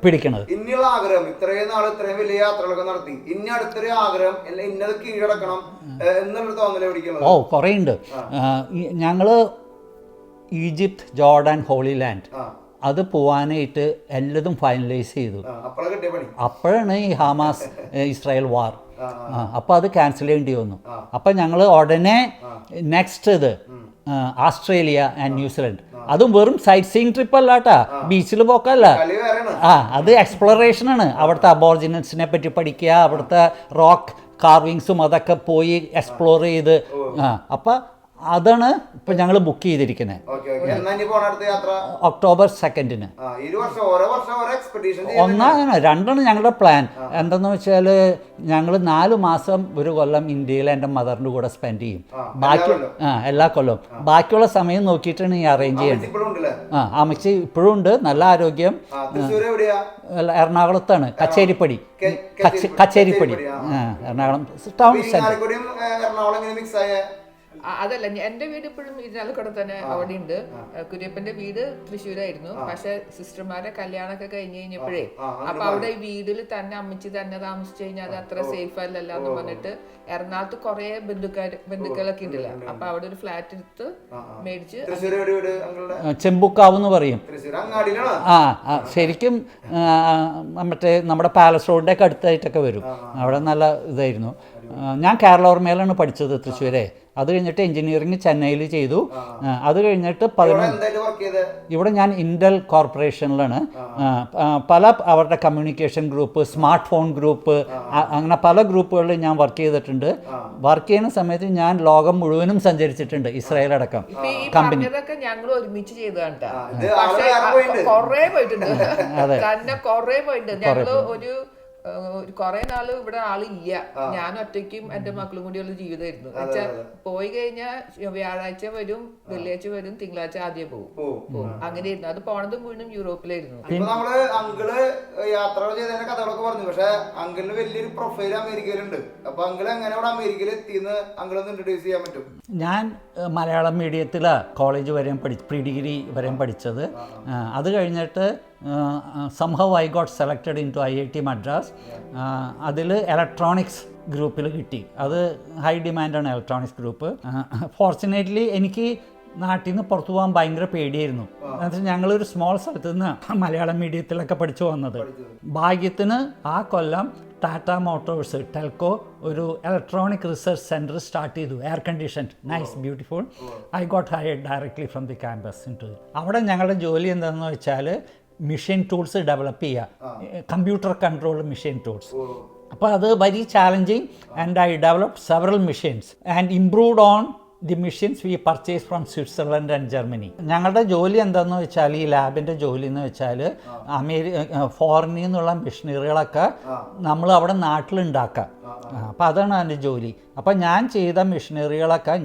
പിടിക്കണത്. ഇനിയുള്ള ആഗ്രഹം, ഇത്രയും നാൾ ഇത്രയും വലിയ യാത്രകളൊക്കെ നടത്തി, ഇനി അടുത്തൊരു ആഗ്രഹം ഇന്നത് കീഴടക്കണം എന്നുള്ള തോന്നല് പിടിക്കുന്നത്? കുറേ ഉണ്ട്. ഞങ്ങൾ ഈജിപ്ത്, ജോർഡൻ, ഹോളി ലാൻഡ് അത് പോവാനായിട്ട് എല്ലതും ഫൈനലൈസ് ചെയ്തു. അപ്പോഴാണ് ഈ ഹമാസ് ഇസ്രായേൽ വാർ. അപ്പോൾ അത് ക്യാൻസൽ ചെയ്യേണ്ടി വന്നു. അപ്പം ഞങ്ങൾ ഉടനെ നെക്സ്റ്റ് ഇത് ഓസ്ട്രേലിയ ആൻഡ് ന്യൂസിലൻഡ്. അതും വെറും സൈറ്റ് സീയിങ് ട്രിപ്പ് അല്ല കേട്ടാ, ബീച്ചിൽ പോക്കല്ല. അത് എക്സ്പ്ലോറേഷനാണ്. അവിടുത്തെ അബോർജിനൽസിനെ പറ്റി പഠിക്കുക, അവിടുത്തെ റോക്ക് കാർവിങ്സും അതൊക്കെ പോയി എക്സ്പ്ലോർ ചെയ്ത്. അപ്പം അതാണ് ഇപ്പം ഞങ്ങൾ ബുക്ക് ചെയ്തിരിക്കുന്നത്. ഒക്ടോബർ 2 രണ്ടാണ് ഞങ്ങളുടെ പ്ലാൻ. എന്തെന്ന് വെച്ചാൽ ഞങ്ങൾ 4 മാസം ഒരു കൊല്ലം ഇന്ത്യയിൽ എൻ്റെ മദറിൻ്റെ കൂടെ സ്പെൻഡ് ചെയ്യും. ബാക്കി എല്ലാ കൊല്ലവും ബാക്കിയുള്ള സമയം നോക്കിയിട്ടാണ് ഈ അറേഞ്ച് ചെയ്യുന്നത്. അമ്മച്ചി ഇപ്പോഴും ഉണ്ട്, നല്ല ആരോഗ്യം. എറണാകുളത്താണ്, കച്ചേരിപ്പടി. Ernakulam town centre. അതല്ല, എൻ്റെ വീട് ഇപ്പോഴും ഇരിഞ്ഞാലക്കുട തന്നെ അവിടെ ഉണ്ട്. കുര്യപ്പന്റെ വീട് തൃശ്ശൂരായിരുന്നു. പക്ഷെ സിസ്റ്റർമാരെ കല്യാണമൊക്കെ കഴിഞ്ഞ് കഴിഞ്ഞപ്പോഴേ അപ്പൊ അവിടെ ഈ വീട്ടിൽ തന്നെ അമ്മച്ചി തന്നെ താമസിച്ചു കഴിഞ്ഞാൽ അത് അത്ര സേഫ് അല്ലല്ലോ എന്ന് പറഞ്ഞിട്ട് എറണാകുളത്ത് കുറെ ബന്ധുക്കളൊക്കെ ഉണ്ടല്ലോ. അപ്പൊ അവിടെ ഒരു ഫ്ലാറ്റ് എടുത്ത് മേടിച്ച് ചെമ്പുക്കാവ് എന്ന് പറയും. ശരിക്കും മറ്റേ നമ്മുടെ പാലസ് റോഡിന്റെ ഒക്കെ അടുത്തായിട്ടൊക്കെ വരും. അവിടെ നല്ല ഇതായിരുന്നു. ഞാൻ കേരളോർമയിലാണ് പഠിച്ചത് തൃശ്ശൂരെ. അത് കഴിഞ്ഞിട്ട് എഞ്ചിനീയറിംഗ് ചെന്നൈയിൽ ചെയ്തു. അത് കഴിഞ്ഞിട്ട് ഇവിടെ ഞാൻ ഇന്റൽ കോർപ്പറേഷനിലാണ്. പല അവരുടെ communication group, smart phone group, അങ്ങനെ പല ഗ്രൂപ്പുകളിൽ ഞാൻ വർക്ക് ചെയ്തിട്ടുണ്ട്. വർക്ക് ചെയ്യുന്ന സമയത്ത് ഞാൻ ലോകം മുഴുവനും സഞ്ചരിച്ചിട്ടുണ്ട്, ഇസ്രായേൽ അടക്കം. കമ്പനി ഞങ്ങൾ ഒരുമിച്ച് ചെയ്തതാണ്. കൊറേ പോയിട്ടുണ്ട്, തന്നെ കൊറേ പോയിട്ടുണ്ട്. ഞങ്ങള് ഒരു കൊറേ നാള് ഇവിടെ ആളില്ല, ഞാൻ ഒറ്റയ്ക്കും എന്റെ മക്കളും കൂടിയുള്ള ജീവിതമായിരുന്നു. വെച്ചാൽ പോയി കഴിഞ്ഞാൽ വ്യാഴാഴ്ച വരും, വെള്ളിയാഴ്ച വരും, തിങ്കളാഴ്ച ആദ്യം പോകും. അങ്ങനെയായിരുന്നു. അത് പോണതും വീണ്ടും യൂറോപ്പിലായിരുന്നു. നമ്മള് അങ്കിള് യാത്രകൾ ചെയ്തതിന്റെ കഥകളൊക്കെ പറഞ്ഞു. പക്ഷെ അങ്കിളിന് വലിയൊരു പ്രൊഫൈൽ അമേരിക്കയിലുണ്ട്. അപ്പൊ അങ്കിള് എങ്ങനെ അവിടെ അമേരിക്കയിൽ എത്തിയെന്ന് അങ്കിളൊന്ന് ഇൻട്രൊഡ്യൂസ് ചെയ്യാൻ പറ്റും? ഞാൻ മലയാളം മീഡിയത്തിലാണ് കോളേജ് വരെയും പ്രീ ഡിഗ്രി വരെയും പഠിച്ചത്. അത് കഴിഞ്ഞിട്ട് somehow I got selected into IIT Madras. അതിൽ ഇലക്ട്രോണിക്സ് ഗ്രൂപ്പിൽ കിട്ടി. അത് ഹൈ ഡിമാൻഡാണ് ഇലക്ട്രോണിക്സ് ഗ്രൂപ്പ്. ഫോർച്ചുനേറ്റ്ലി എനിക്ക് നാട്ടിൽ നിന്ന് പുറത്തു പോകാൻ ഭയങ്കര പേടിയായിരുന്നു. എന്നുവെച്ചാൽ ഞങ്ങളൊരു സ്മോൾ സ്ഥലത്ത് നിന്ന് മലയാളം മീഡിയത്തിലൊക്കെ പഠിച്ചു വന്നത്. ഭാഗ്യത്തിന് ആ കൊല്ലം ടാറ്റ മോട്ടോഴ്സ് ടെൽക്കോ ഒരു ഇലക്ട്രോണിക് റിസർച്ച് സെൻറ്റർ സ്റ്റാർട്ട് ചെയ്തു. Air condition, nice, beautiful. I got hired directly from the campus in to. അവിടെ ഞങ്ങളുടെ ജോലി എന്താണെന്ന് വെച്ചാൽ മെഷീൻ ടൂൾസ് ഡെവലപ്പ് ചെയ്യുക, കമ്പ്യൂട്ടർ കൺട്രോൾ മെഷീൻ ടൂൾസ്. അപ്പോൾ അത് very challenging. And I developed several machines and improved on the machines we purchase from Switzerland and Germany. ഞങ്ങളുടെ ജോലി എന്താണെന്ന് വെച്ചാൽ, ഈ ലാബിൻ്റെ ജോലി എന്ന് വെച്ചാൽ ഫോറിനിൽ നിന്നുള്ള മെഷീനറികളൊക്കെ നമ്മൾ അവിടെ നാട്ടിലുണ്ടാക്കാം. അപ്പോൾ അതാണ് എൻ്റെ ജോലി. അപ്പോൾ ഞാൻ ചെയ്ത മെഷീനറികളൊക്കെ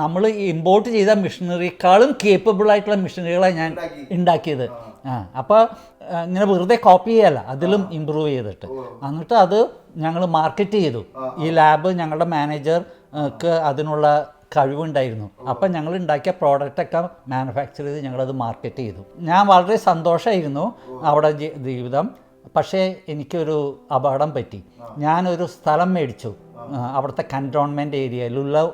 നമ്മൾ ഇമ്പോർട്ട് ചെയ്ത മെഷീനറിയേക്കാളും കേപ്പബിൾ ആയിട്ടുള്ള മെഷീനറികളാണ് ഞാൻ ഉണ്ടാക്കിയത്. അപ്പോൾ ഇങ്ങനെ വെറുതെ കോപ്പി ചെയ്യല്ല, അതിലും ഇമ്പ്രൂവ് ചെയ്തിട്ട് എന്നിട്ട് അത് ഞങ്ങൾ മാർക്കറ്റ് ചെയ്തു. ഈ ലാബ് ഞങ്ങളുടെ മാനേജർക്ക് അതിനുള്ള കഴിവുണ്ടായിരുന്നു. അപ്പം ഞങ്ങൾ ഉണ്ടാക്കിയ പ്രോഡക്റ്റൊക്കെ മാനുഫാക്ചർ ചെയ്ത് ഞങ്ങളത് മാർക്കറ്റ് ചെയ്തു. ഞാൻ വളരെ സന്തോഷമായിരുന്നു അവിടെ ജീവിതം. പക്ഷേ എനിക്കൊരു അപകടം പറ്റി. ഞാനൊരു സ്ഥലം മേടിച്ചു അവിടുത്തെ കൻറ്റോൺമെൻറ്റ് ഏരിയ,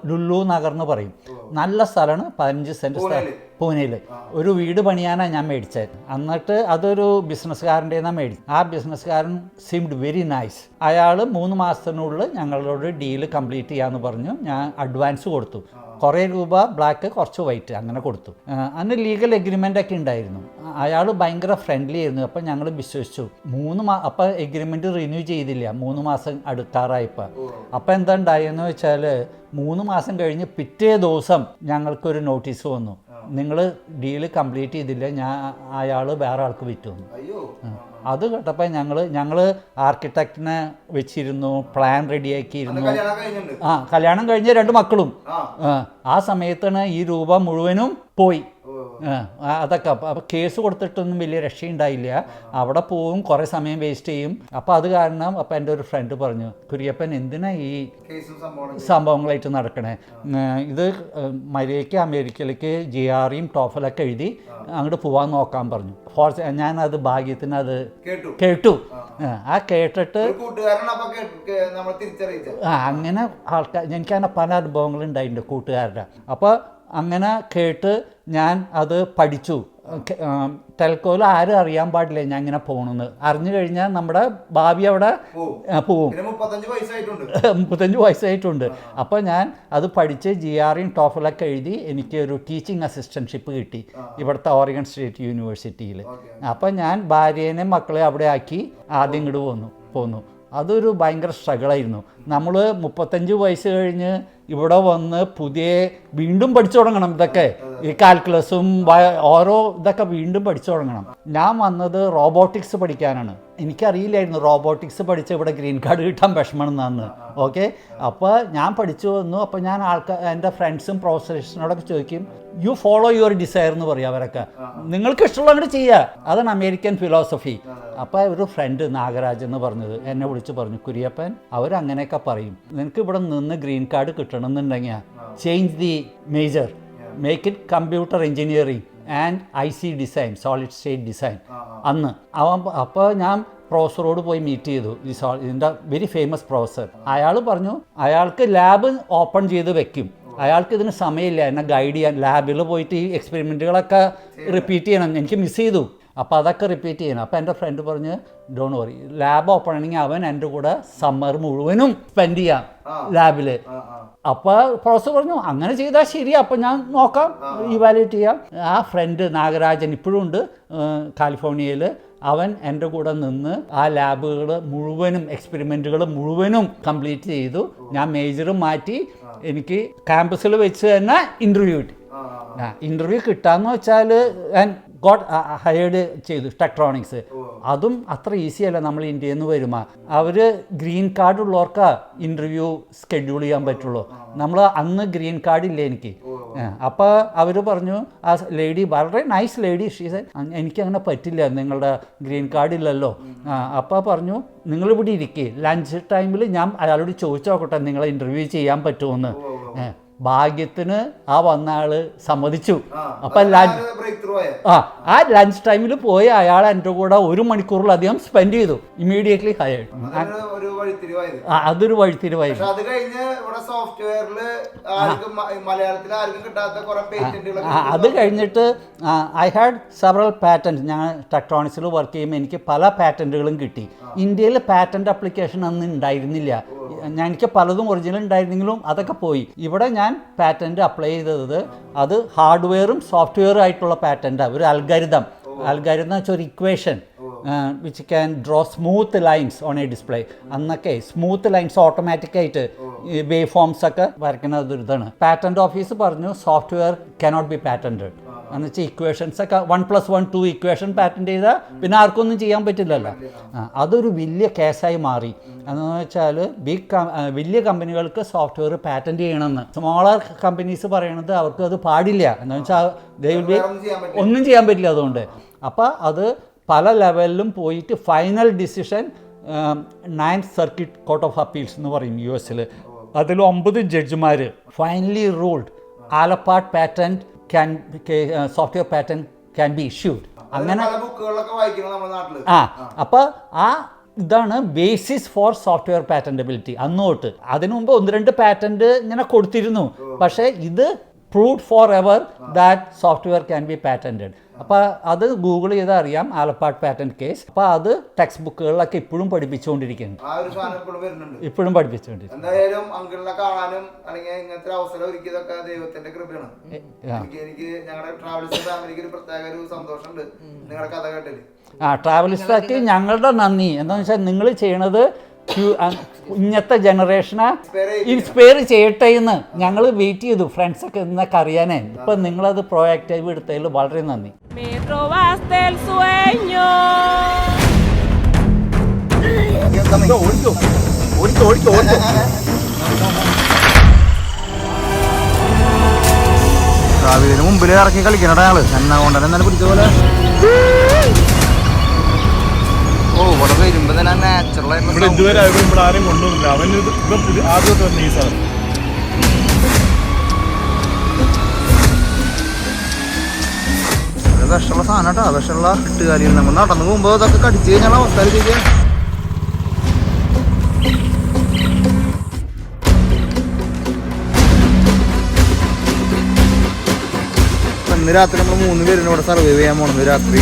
ലുല്ലു നഗർ എന്ന് പറയും. നല്ല സ്ഥലമാണ്, 15 സെൻറ്റ് സ്ഥലം, പൂനെയിൽ. ഒരു വീട് പണിയാനാണ് ഞാൻ മേടിച്ചത്. എന്നിട്ട് അതൊരു ബിസിനസ്സുകാരൻ്റെ നിന്നാണ് മേടിച്ചത്. ആ ബിസിനസ്സുകാരൻ സീംഡ് വെരി നൈസ്. അയാൾ 3 മാസത്തിനുള്ളിൽ ഞങ്ങളോട് ഡീല് കംപ്ലീറ്റ് ചെയ്യാമെന്ന് പറഞ്ഞു. ഞാൻ അഡ്വാൻസ് കൊടുത്തു. കുറേ രൂപ ബ്ലാക്ക് കുറച്ച് വൈറ്റ് അങ്ങനെ കൊടുത്തു. അന്ന് ലീഗൽ എഗ്രിമെൻ്റ് ഒക്കെ ഉണ്ടായിരുന്നു. അയാൾ ഭയങ്കര ഫ്രണ്ട്ലി ആയിരുന്നു. അപ്പം ഞങ്ങൾ വിശ്വസിച്ചു. അപ്പം എഗ്രിമെൻറ്റ് റിന്യൂ ചെയ്തില്ല 3 മാസം അടുത്താറായപ്പോൾ. അപ്പം എന്താ ഉണ്ടായെന്ന് വെച്ചാൽ 3 മാസം കഴിഞ്ഞ് പിറ്റേ ദിവസം ഞങ്ങൾക്കൊരു നോട്ടീസ് വന്നു, നിങ്ങൾ ഡീല് കംപ്ലീറ്റ് ചെയ്തില്ല, അയാൾ വേറെ ആൾക്ക് വിറ്റു. അത് കേട്ടപ്പോൾ ഞങ്ങൾ ആർക്കിടെക്റ്റിനെ വെച്ചിരുന്നു, പ്ലാൻ റെഡിയാക്കിയിരുന്നു. കല്യാണം കഴിഞ്ഞ 2 മക്കളും. ആ സമയത്താണ് ഈ രൂപ മുഴുവനും പോയി. അതൊക്കെ അപ്പോൾ കേസ് കൊടുത്തിട്ടൊന്നും വലിയ രക്ഷയുണ്ടായില്ല. അവിടെ പോവും, കുറേ സമയം വേസ്റ്റ് ചെയ്യും. അപ്പോൾ അത് കാരണം അപ്പോൾ എൻ്റെ ഒരു ഫ്രണ്ട് പറഞ്ഞു, കുര്യപ്പൻ എന്തിനാ ഈ സംഭവങ്ങളായിട്ട് നടക്കണേ, ഇത് മര്യാദയ്ക്ക് അമേരിക്കയിലേക്ക് GREയും ടോഫലൊക്കെ എഴുതി അങ്ങോട്ട് പോകാൻ നോക്കാൻ പറഞ്ഞു. ഞാനത് ഭാഗ്യത്തിന് അത് കേട്ടു. ആ കേട്ടിട്ട് അങ്ങനെ ആൾക്കാർ, എനിക്കങ്ങനെ പല അനുഭവങ്ങളും ഉണ്ടായിട്ടുണ്ട് കൂട്ടുകാരുടെ. അപ്പോൾ അങ്ങനെ കേട്ട് ഞാൻ അത് പഠിച്ചു. ടെൽക്കോയിൽ ആരും അറിയാൻ പാടില്ല ഞാൻ ഇങ്ങനെ പോകണമെന്ന്. അറിഞ്ഞു കഴിഞ്ഞാൽ നമ്മുടെ ഭാവി അവിടെ പോവും. 35 വയസ്സായിട്ടുണ്ട്. അപ്പോൾ ഞാൻ അത് പഠിച്ച് GREയും ടോഫലൊക്കെ എഴുതി എനിക്ക് ഒരു ടീച്ചിങ് അസിസ്റ്റൻഷിപ്പ് കിട്ടി ഇവിടുത്തെ ഓറിഗൺ സ്റ്റേറ്റ് യൂണിവേഴ്സിറ്റിയിൽ. അപ്പോൾ ഞാൻ ഭാര്യേനെ മക്കളെ അവിടെ ആക്കി ആദ്യം ഇങ്ങോട്ട് പോന്നു. അതൊരു ഭയങ്കര സ്ട്രഗിളായിരുന്നു. നമ്മൾ 35 വയസ്സ് കഴിഞ്ഞ് ഇവിടെ വന്ന് വീണ്ടും പഠിച്ചു തുടങ്ങണം. ഇതൊക്കെ ഈ കാൽക്കുലസും ഓരോ ഇതൊക്കെ വീണ്ടും പഠിച്ചു തുടങ്ങണം. ഞാൻ വന്നത് റോബോട്ടിക്സ് പഠിക്കാനാണ്. എനിക്കറിയില്ലായിരുന്നു റോബോട്ടിക്സ് പഠിച്ച് ഇവിടെ ഗ്രീൻ കാർഡ് കിട്ടാൻ വിഷമമെന്നാന്ന്. ഓക്കെ, അപ്പോൾ ഞാൻ പഠിച്ചു വന്നു. അപ്പോൾ ഞാൻ എൻ്റെ ഫ്രണ്ട്സും പ്രൊഫസേഴ്സിനോടൊക്കെ ചോദിക്കും, യു ഫോളോ യുവർ ഡിസയർ എന്ന് പറയും അവരൊക്കെ. നിങ്ങൾക്ക് ഇഷ്ടമുള്ള അങ്ങോട്ട് ചെയ്യുക, അതാണ് അമേരിക്കൻ ഫിലോസഫി. അപ്പോൾ ഒരു ഫ്രണ്ട് നാഗരാജ് എന്ന് പറഞ്ഞത് എന്നെ വിളിച്ച് പറഞ്ഞു, കുര്യപ്പൻ അവരങ്ങനെയൊക്കെ പറയും, നിനക്ക് ഇവിടെ നിന്ന് ഗ്രീൻ കാർഡ് കിട്ടണമെന്നുണ്ടെങ്കിൽ change the major, make it computer engineering and IC design, solid state design. അന്ന് അപ്പോൾ ഞാൻ പ്രൊഫസറോട് പോയി മീറ്റ് ചെയ്തു, ഇതിൻ്റെ വെരി ഫേമസ് പ്രൊഫസർ. അയാൾ പറഞ്ഞു അയാൾക്ക് ലാബ് ഓപ്പൺ ചെയ്ത് വെക്കും, അയാൾക്ക് ഇതിന് സമയമില്ല എന്നെ ഗൈഡ് ചെയ്യാൻ. ലാബിൽ പോയിട്ട് ഈ എക്സ്പെരിമെൻറ്റുകളൊക്കെ റിപ്പീറ്റ് ചെയ്യണം, എനിക്ക് മിസ് ചെയ്തു. അപ്പോൾ അതൊക്കെ റിപ്പീറ്റ് ചെയ്യണം. അപ്പോൾ എൻ്റെ ഫ്രണ്ട് പറഞ്ഞ് ഡോണ്ട് വറി, ലാബ് ഓപ്പൺ ആണെങ്കിൽ അവൻ എൻ്റെ കൂടെ സമ്മർ മുഴുവനും സ്പെൻഡ് ചെയ്യാം ലാബിൽ. അപ്പോൾ പ്രൊഫസർ പറഞ്ഞു അങ്ങനെ ചെയ്താൽ ശരി, അപ്പം ഞാൻ നോക്കാം, ഇവാലുവേറ്റ് ചെയ്യാം. ആ ഫ്രണ്ട് നാഗരാജൻ ഇപ്പോഴും ഉണ്ട് കാലിഫോർണിയയിൽ. അവൻ എൻ്റെ കൂടെ നിന്ന് ആ ലാബുകൾ മുഴുവനും എക്സ്പെരിമെൻറ്റുകൾ മുഴുവനും കംപ്ലീറ്റ് ചെയ്തു. ഞാൻ മേജറും മാറ്റി. എനിക്ക് ക്യാമ്പസിൽ വെച്ച് തന്നെ ഇൻ്റർവ്യൂ കിട്ടി. ഇൻ്റർവ്യൂ കിട്ടാന്ന് വെച്ചാൽ ഞാൻ ഗോട്ട് ഹയേർഡ് ചെയ്തു ടെക്ട്രോണിക്സ്. അതും അത്ര ഈസി അല്ല. നമ്മൾ ഇന്ത്യയിൽ നിന്ന് വരുമ്പോൾ അവർ ഗ്രീൻ കാർഡ് ഉള്ളവർക്ക് ഇൻ്റർവ്യൂ സ്കെഡ്യൂൾ ചെയ്യാൻ പറ്റുള്ളൂ. നമ്മൾ അന്ന് ഗ്രീൻ കാർഡ് ഇല്ല എനിക്ക്. അപ്പോൾ അവർ പറഞ്ഞു, ആ ലേഡി വളരെ നൈസ് ലേഡി, എനിക്കങ്ങനെ പറ്റില്ല, നിങ്ങളുടെ ഗ്രീൻ കാർഡ് ഇല്ലല്ലോ. അപ്പോൾ പറഞ്ഞു നിങ്ങളിവിടെ ഇരിക്കുക, ലഞ്ച് ടൈമിൽ ഞാൻ അയാളോട് ചോദിച്ചു നോക്കട്ടെ നിങ്ങളെ ഇൻ്റർവ്യൂ ചെയ്യാൻ പറ്റുമെന്ന്. ഭാഗ്യത്തിന് ആ വന്ന ആള് സമ്മതിച്ചു. അപ്പൊ ആ ലഞ്ച് ടൈമിൽ പോയി അയാൾ എൻ്റെ കൂടെ 1 മണിക്കൂറിലധികം സ്പെൻഡ് ചെയ്തു. Immediately hired. അതൊരു വഴിത്തിരിവായി. അത് കഴിഞ്ഞിട്ട് ഐ ഹാഡ് സെവറൽ പാറ്റൻറ്റ്. ഞാൻ ടെക്ട്രോണിക്സിൽ വർക്ക് ചെയ്യുമ്പോൾ എനിക്ക് പല പാറ്റൻറ്റുകളും കിട്ടി. ഇന്ത്യയിൽ പാറ്റൻറ്റ് അപ്ലിക്കേഷൻ അന്ന് ഉണ്ടായിരുന്നില്ല. എനിക്ക് പലതും ഒറിജിനൽ ഉണ്ടായിരുന്നെങ്കിലും അതൊക്കെ പോയി. ഇവിടെ ഞാൻ പാറ്റൻറ്റ് അപ്ലൈ ചെയ്തത് അത് ഹാർഡ്വെയറും സോഫ്റ്റ്വെയറും ആയിട്ടുള്ള പാറ്റൻറ്റാണ്. ഒരു അൽഗരിതം എന്ന് വെച്ചാൽ ഒരു equation which can draw smooth lines on A display. അന്നൊക്കെ സ്മൂത്ത് ലൈൻസ് ഓട്ടോമാറ്റിക്കായിട്ട് വേവ് ഫോംസ് ഒക്കെ വരയ്ക്കുന്നത് ഒരു ഇതാണ്. പാറ്റൻറ്റ് ഓഫീസ് പറഞ്ഞു സോഫ്റ്റ്വെയർ കനോട്ട് ബി പാറ്റൻറ്റഡ് എന്ന് വെച്ചാൽ ഇക്വേഷൻസ് ഒക്കെ 1+1 2 ഇക്വേഷൻ പാറ്റൻറ്റ് ചെയ്താൽ പിന്നെ ആർക്കൊന്നും ചെയ്യാൻ പറ്റില്ലല്ലോ. അതൊരു വലിയ കേസായി മാറി. എന്ന് വെച്ചാൽ വലിയ കമ്പനികൾക്ക് സോഫ്റ്റ്വെയർ പാറ്റൻറ്റ് ചെയ്യണമെന്ന്. സ്മോളർ കമ്പനീസ് പറയണത് അവർക്ക് അത് പാടില്ല. എന്ന് വെച്ചാൽ ഒന്നും ചെയ്യാൻ പറ്റില്ല. അതുകൊണ്ട് അപ്പോൾ അത് പല ലെവലിലും പോയിട്ട് final decision 9th circuit court of appeals എന്ന് പറയും US. അതിൽ 9 ജഡ്ജിമാർ finally ruled Alappat patent software patent can be issued. അങ്ങനെ അപ്പോൾ ആ ഇതാണ് ബേസിസ് ഫോർ സോഫ്റ്റ്വെയർ പാറ്റൻറ്റബിലിറ്റി അന്ന് തൊട്ട്. അതിനു മുമ്പ് 1-2 പാറ്റൻറ്റ് ഇങ്ങനെ കൊടുത്തിരുന്നു. പക്ഷേ ഇത് proved forever that software can be patented. അപ്പോൾ അത് ഗൂഗിൾ ചെയ്താൽ അറിയാം ആലപ്പാട് പാറ്റന്റ് കേസ്. അപ്പോൾ അത് ടെക്സ്റ്റ് ബുക്കുകളിലൊക്കെ ഇപ്പോഴും പഠിപ്പിച്ചുകൊണ്ടിരിക്കുന്നു, ആ ഒരു സാധനം ഇപ്പോഴും വരുന്നുണ്ട്. ഇപ്പോഴും പഠിപ്പിച്ചുകൊണ്ടിരിക്കുന്നു. എന്തായാലും അങ്കിളിനെ കാണാനും അല്ലെങ്കിൽ ഇങ്ങനത്തെ ഒരു അവസരം ഒരുക്കിയതൊക്കെ ദൈവത്തിന്റെ കൃപയാണ്. എനിക്ക് ഞങ്ങളുടെ ട്രാവൽസ് ഫാമിലിക്ക് ഒരു പ്രത്യേക ഒരു സന്തോഷമുണ്ട് നിങ്ങളുടെ കഥ കേട്ടില്. ട്രാവലിസ്റ്റാക്കി ഞങ്ങളുടെ നന്ദി എന്താണെന്ന് വെച്ചാൽ നിങ്ങൾ ചെയ്യണത് ഇന്നത്തെ ജനറേഷനെ ഇൻസ്പയർ ചെയ്യട്ടെ എന്ന് ഞങ്ങൾ വെയിറ്റ് ചെയ്തു, ഫ്രണ്ട്സൊക്കെ ഇന്നൊക്കെ അറിയാനേ. ഇപ്പം നിങ്ങളത് പ്രോആക്റ്റീവ് എടുത്തതിൽ വളരെ നന്ദി. ട്രാവലിന് മുമ്പിൽ ഇറക്കി കളിക്കണ ആള് എന്നാ കൊണ്ടുതന്നെ എന്നാലും പിടിച്ച പോലെ. ഓ ഇവിടെ വരുമ്പോ തന്നെ നാച്ചുറൽ ഇവിടെ ഇതുവരെ ഇവിടെ ആരെയും കൊണ്ടുവന്നില്ല. അവന് ആദ്യത്തെ തന്നെ ഈ സാധനം വിഷമുള്ള സാധനം കേട്ടോ. വിഷമുള്ള ഇട്ടുകാലിയിൽ നമ്മൾ നടന്നു പോകുമ്പോ അതൊക്കെ കടിച്ചു കഴിഞ്ഞാൽ അവസ്ഥ ഇന്ന് രാത്രി നമ്മൾ 3 പേരിനോട് സർവൈവ് ചെയ്യാൻ പോണത്. രാത്രി